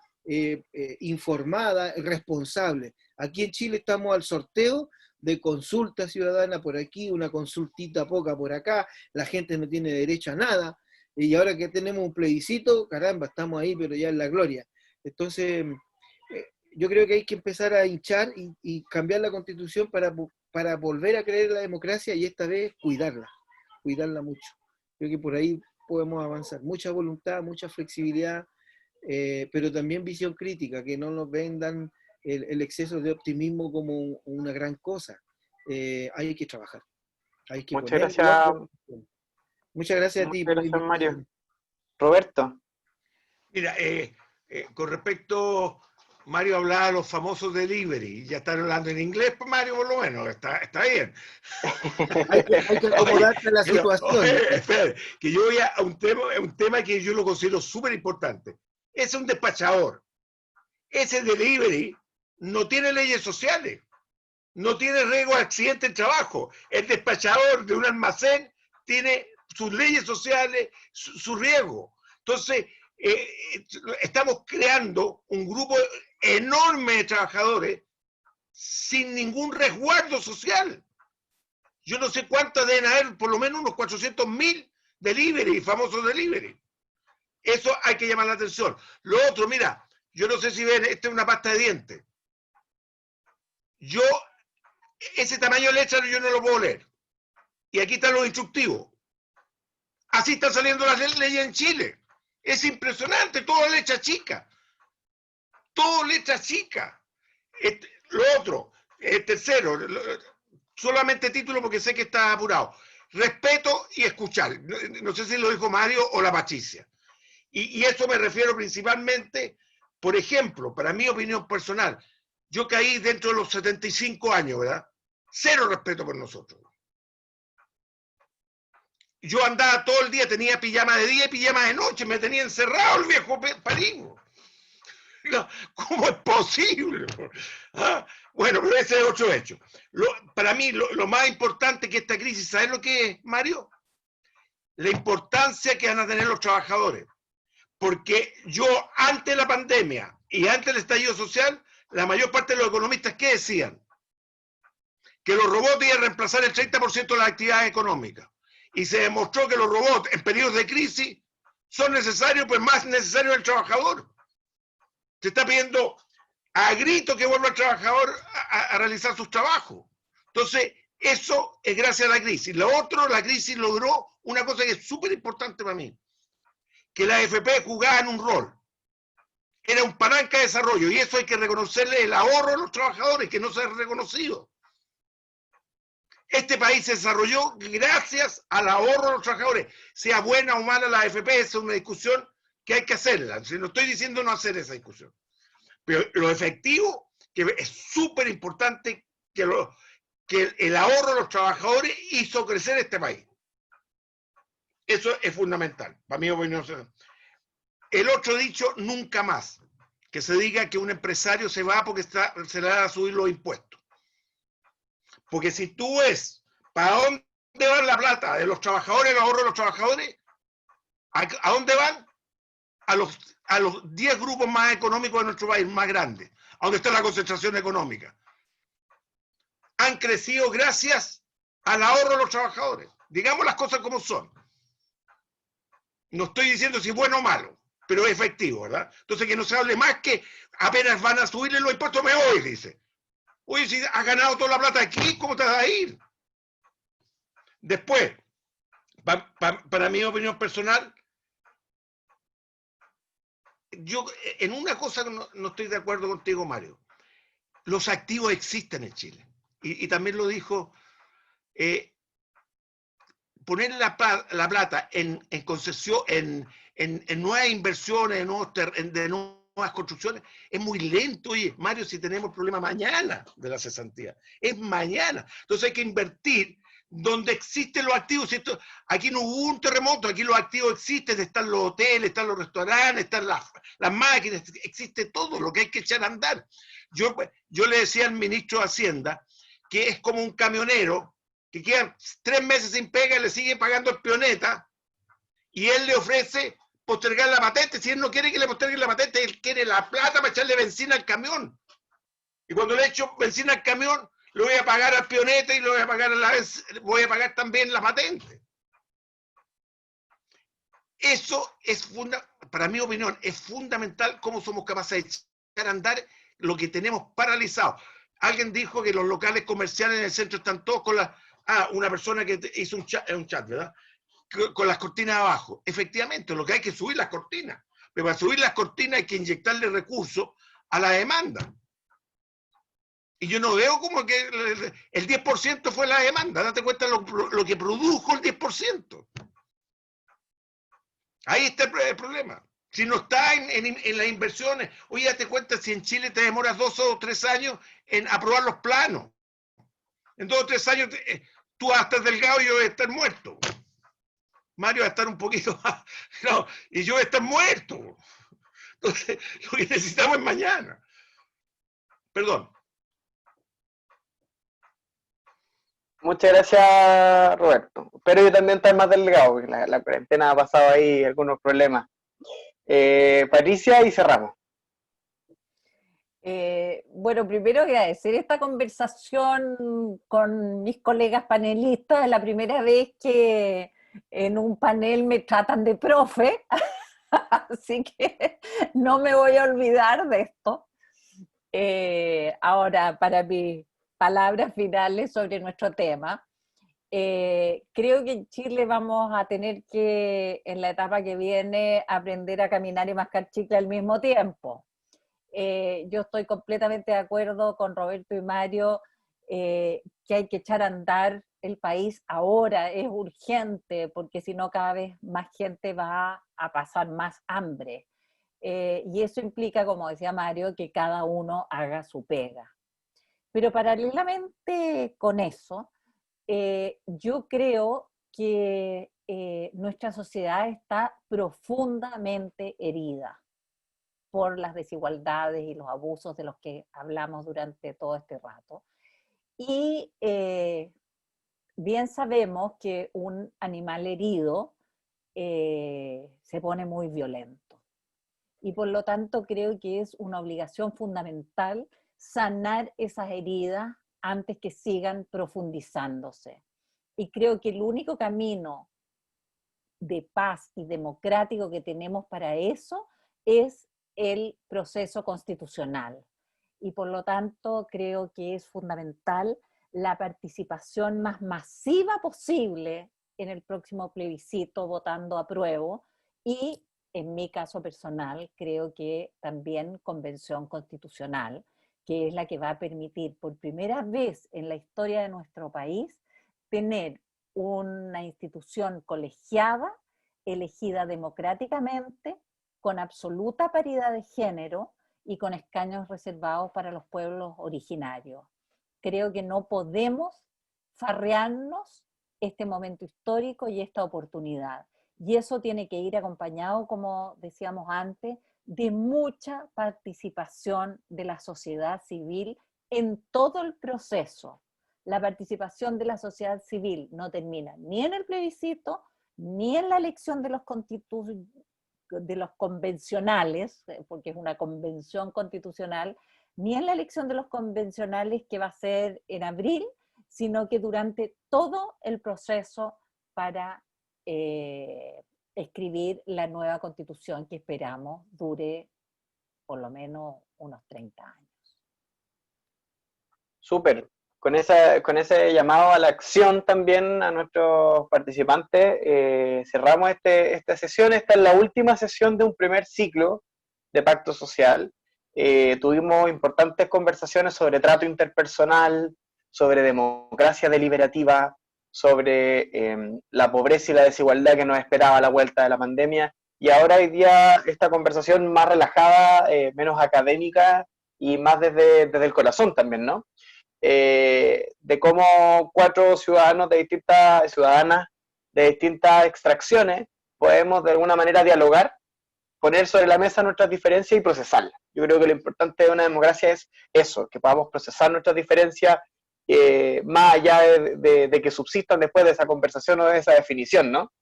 informada, responsable. Aquí en Chile estamos al sorteo de consulta ciudadana por aquí, una consultita poca por acá, la gente no tiene derecho a nada, y ahora que tenemos un plebiscito, caramba, estamos ahí, pero ya en la gloria. Entonces, yo creo que hay que empezar a hinchar y cambiar la Constitución para volver a creer en la democracia y esta vez cuidarla mucho. Creo que por ahí podemos avanzar. Mucha voluntad, mucha flexibilidad, pero también visión crítica, que no nos vendan el exceso de optimismo como una gran cosa. Hay que trabajar. Hay que Muchas gracias. Muchas gracias a ti. Muchas gracias, Mario. Roberto. Mira, con respecto, Mario hablaba de los famosos delivery, ya están hablando en inglés, pues Mario por lo menos, está bien. Hay que acomodarse a la situación. Espera, que yo voy a un tema que yo lo considero súper importante. Es un despachador. Ese delivery no tiene leyes sociales, no tiene riesgo de accidente en trabajo. El despachador de un almacén tiene sus leyes sociales, su riesgo. Entonces, estamos creando un grupo enorme de trabajadores sin ningún resguardo social. Yo no sé cuántas deben haber, por lo menos unos 400.000 delivery, famosos delivery. Eso hay que llamar la atención. Lo otro, mira, yo no sé si ven, esta es una pasta de dientes. Ese tamaño de letra yo no lo puedo leer. Y aquí están los instructivos. Así están saliendo las leyes en Chile. Es impresionante, todo letra chica. Todo letra chica. Lo otro, tercero, solamente título porque sé que está apurado. Respeto y escuchar. No sé si lo dijo Mario o la Patricia. Y eso me refiero principalmente, por ejemplo, para mi opinión personal, yo caí dentro de los 75 años, ¿verdad? Cero respeto por nosotros. Yo andaba todo el día, tenía pijama de día y pijama de noche, me tenía encerrado el viejo parigo. ¿Cómo es posible? ¿Ah? Bueno, pero ese es otro hecho. Para mí, lo más importante que esta crisis, ¿sabes lo que es, Mario? La importancia que van a tener los trabajadores. Porque yo, antes de la pandemia y antes del estallido social, la mayor parte de los economistas, ¿qué decían? Que los robots iban a reemplazar el 30% de las actividades económicas. Y se demostró que los robots en periodos de crisis son necesarios, pues más necesarios el trabajador. Se está pidiendo a grito que vuelva el trabajador a realizar sus trabajos. Entonces, eso es gracias a la crisis. Lo otro, la crisis logró una cosa que es súper importante para mí, que la AFP jugaban un rol. Era un palanca de desarrollo, y eso hay que reconocerle el ahorro a los trabajadores, que no se ha reconocido. Este país se desarrolló gracias al ahorro de los trabajadores. Sea buena o mala la AFP, es una discusión que hay que hacerla. No estoy diciendo no hacer esa discusión. Pero lo efectivo, que es súper importante que el ahorro de los trabajadores hizo crecer este país. Eso es fundamental, para mi opinión. El otro dicho, nunca más. Que se diga que un empresario se va porque se le van a subir los impuestos. Porque si tú ves para dónde va la plata de los trabajadores, el ahorro de los trabajadores, ¿a dónde van? A los 10 grupos más económicos de nuestro país, más grandes, a donde está la concentración económica. Han crecido gracias al ahorro de los trabajadores. Digamos las cosas como son. No estoy diciendo si es bueno o malo, pero es efectivo, ¿verdad? Entonces que no se hable más que apenas van a subirle los impuestos, me voy, dice. Oye, si has ganado toda la plata aquí, ¿cómo te vas a ir? Después, para mi opinión personal, yo en una cosa no estoy de acuerdo contigo, Mario. Los activos existen en Chile. Y también lo dijo, poner la plata en concesión, en nuevas inversiones, de nuevas construcciones, es muy lento. Oye, Mario, si tenemos problema mañana de la cesantía, es mañana. Entonces hay que invertir donde existen los activos. Aquí no hubo un terremoto, aquí los activos existen, están los hoteles, están los restaurantes, están las máquinas, existe todo lo que hay que echar a andar. Yo le decía al ministro de Hacienda que es como un camionero que quedan 3 meses sin pega y le sigue pagando el pioneta, y él le ofrece postergar la patente. Si él no quiere que le posterguen la patente, él quiere la plata para echarle benzina al camión. Y cuando le echo benzina al camión, lo voy a pagar al pioneta y lo voy a pagar voy a pagar también la patente. Eso es para mi opinión, es fundamental cómo somos capaces de echar a andar lo que tenemos paralizado. Alguien dijo que los locales comerciales en el centro están todos con las... una persona que hizo un chat, ¿verdad? Con las cortinas abajo. Efectivamente, lo que hay que subir las cortinas. Pero para subir las cortinas hay que inyectarle recursos a la demanda. Y yo no veo como que el 10% fue la demanda. Date cuenta lo que produjo el 10%. Ahí está el problema. Si no está en las inversiones, oye, date cuenta si en Chile te demoras 2 o 3 años en aprobar los planos. En 2 o 3 años tú vas a estar delgado y yo voy a estar muerto. Mario va a estar un poquito más, no, y yo voy a estar muerto. Entonces, lo que necesitamos es mañana. Perdón. Muchas gracias, Roberto. Pero yo también estoy más delgado, porque la cuarentena ha pasado ahí algunos problemas. Patricia, y cerramos. Bueno, primero agradecer esta conversación con mis colegas panelistas. Es la primera vez que en un panel me tratan de profe, así que no me voy a olvidar de esto. Ahora, para mis palabras finales sobre nuestro tema, creo que en Chile vamos a tener que, en la etapa que viene, aprender a caminar y mascar chicle al mismo tiempo. Yo estoy completamente de acuerdo con Roberto y Mario que hay que echar a andar el país ahora, es urgente, porque si no cada vez más gente va a pasar más hambre. Y eso implica, como decía Mario, que cada uno haga su pega. Pero paralelamente con eso, yo creo que nuestra sociedad está profundamente herida por las desigualdades y los abusos de los que hablamos durante todo este rato. Y bien sabemos que un animal herido se pone muy violento. Y por lo tanto creo que es una obligación fundamental sanar esas heridas antes que sigan profundizándose. Y creo que el único camino de paz y democrático que tenemos para eso es el proceso constitucional. Y por lo tanto creo que es fundamental la participación más masiva posible en el próximo plebiscito votando apruebo, y en mi caso personal creo que también convención constitucional, que es la que va a permitir por primera vez en la historia de nuestro país tener una institución colegiada, elegida democráticamente, con absoluta paridad de género y con escaños reservados para los pueblos originarios. Creo que no podemos farrearnos este momento histórico y esta oportunidad. Y eso tiene que ir acompañado, como decíamos antes, de mucha participación de la sociedad civil en todo el proceso. La participación de la sociedad civil no termina ni en el plebiscito, ni en la elección de los convencionales, porque es una convención constitucional, ni en la elección de los convencionales que va a ser en abril, sino que durante todo el proceso para escribir la nueva constitución que esperamos dure por lo menos unos 30 años. Súper. Con ese llamado a la acción también a nuestros participantes, cerramos esta sesión. Esta es la última sesión de un primer ciclo de Pacto Social. Tuvimos importantes conversaciones sobre trato interpersonal, sobre democracia deliberativa, sobre la pobreza y la desigualdad que nos esperaba a la vuelta de la pandemia. Y ahora hoy día esta conversación más relajada, menos académica y más desde el corazón también, ¿no? De cómo 4 ciudadanas de distintas extracciones podemos de alguna manera dialogar, poner sobre la mesa nuestras diferencias y procesarlas. Yo creo que lo importante de una democracia es eso, que podamos procesar nuestras diferencias más allá de que subsistan después de esa conversación o de esa definición, ¿no?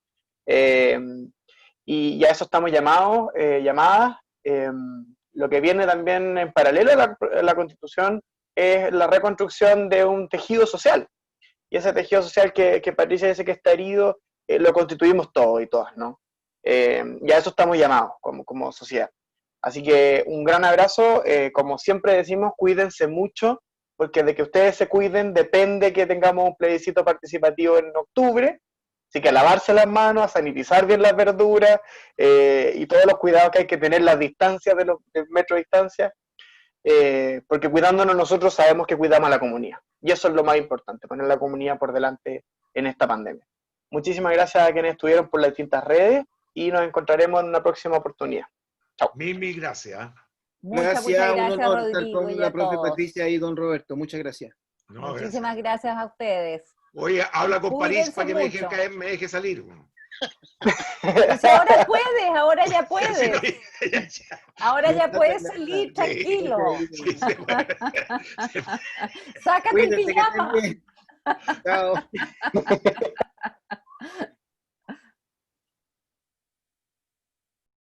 Y a eso estamos llamadas. Lo que viene también en paralelo a la Constitución es la reconstrucción de un tejido social. Y ese tejido social que Patricia dice que está herido, lo constituimos todos y todas, ¿no? Y a eso estamos llamados como sociedad. Así que un gran abrazo. Como siempre decimos, cuídense mucho, porque de que ustedes se cuiden depende que tengamos un plebiscito participativo en octubre. Así que a lavarse las manos, a sanitizar bien las verduras y todos los cuidados que hay que tener, las distancias de metro de distancia. Porque cuidándonos nosotros sabemos que cuidamos a la comunidad. Y eso es lo más importante, poner la comunidad por delante en esta pandemia. Muchísimas gracias a quienes estuvieron por las distintas redes y nos encontraremos en una próxima oportunidad. Chao. Mil gracias. Muchas Un honor gracias, estar Rodrigo, con y la a profe todos. Patricia y don Roberto. Muchas gracias. No, Muchísimas gracias a ustedes. Oye, habla con París Cuídense para que mucho. me deje salir. Pues ahora puedes, ahora ya Sí, puedes. no, ya. Ahora ya puedes salir Sí, tranquilo. sí, se puede. Sácate el Cuídense, que estén pijama. bien. Chao.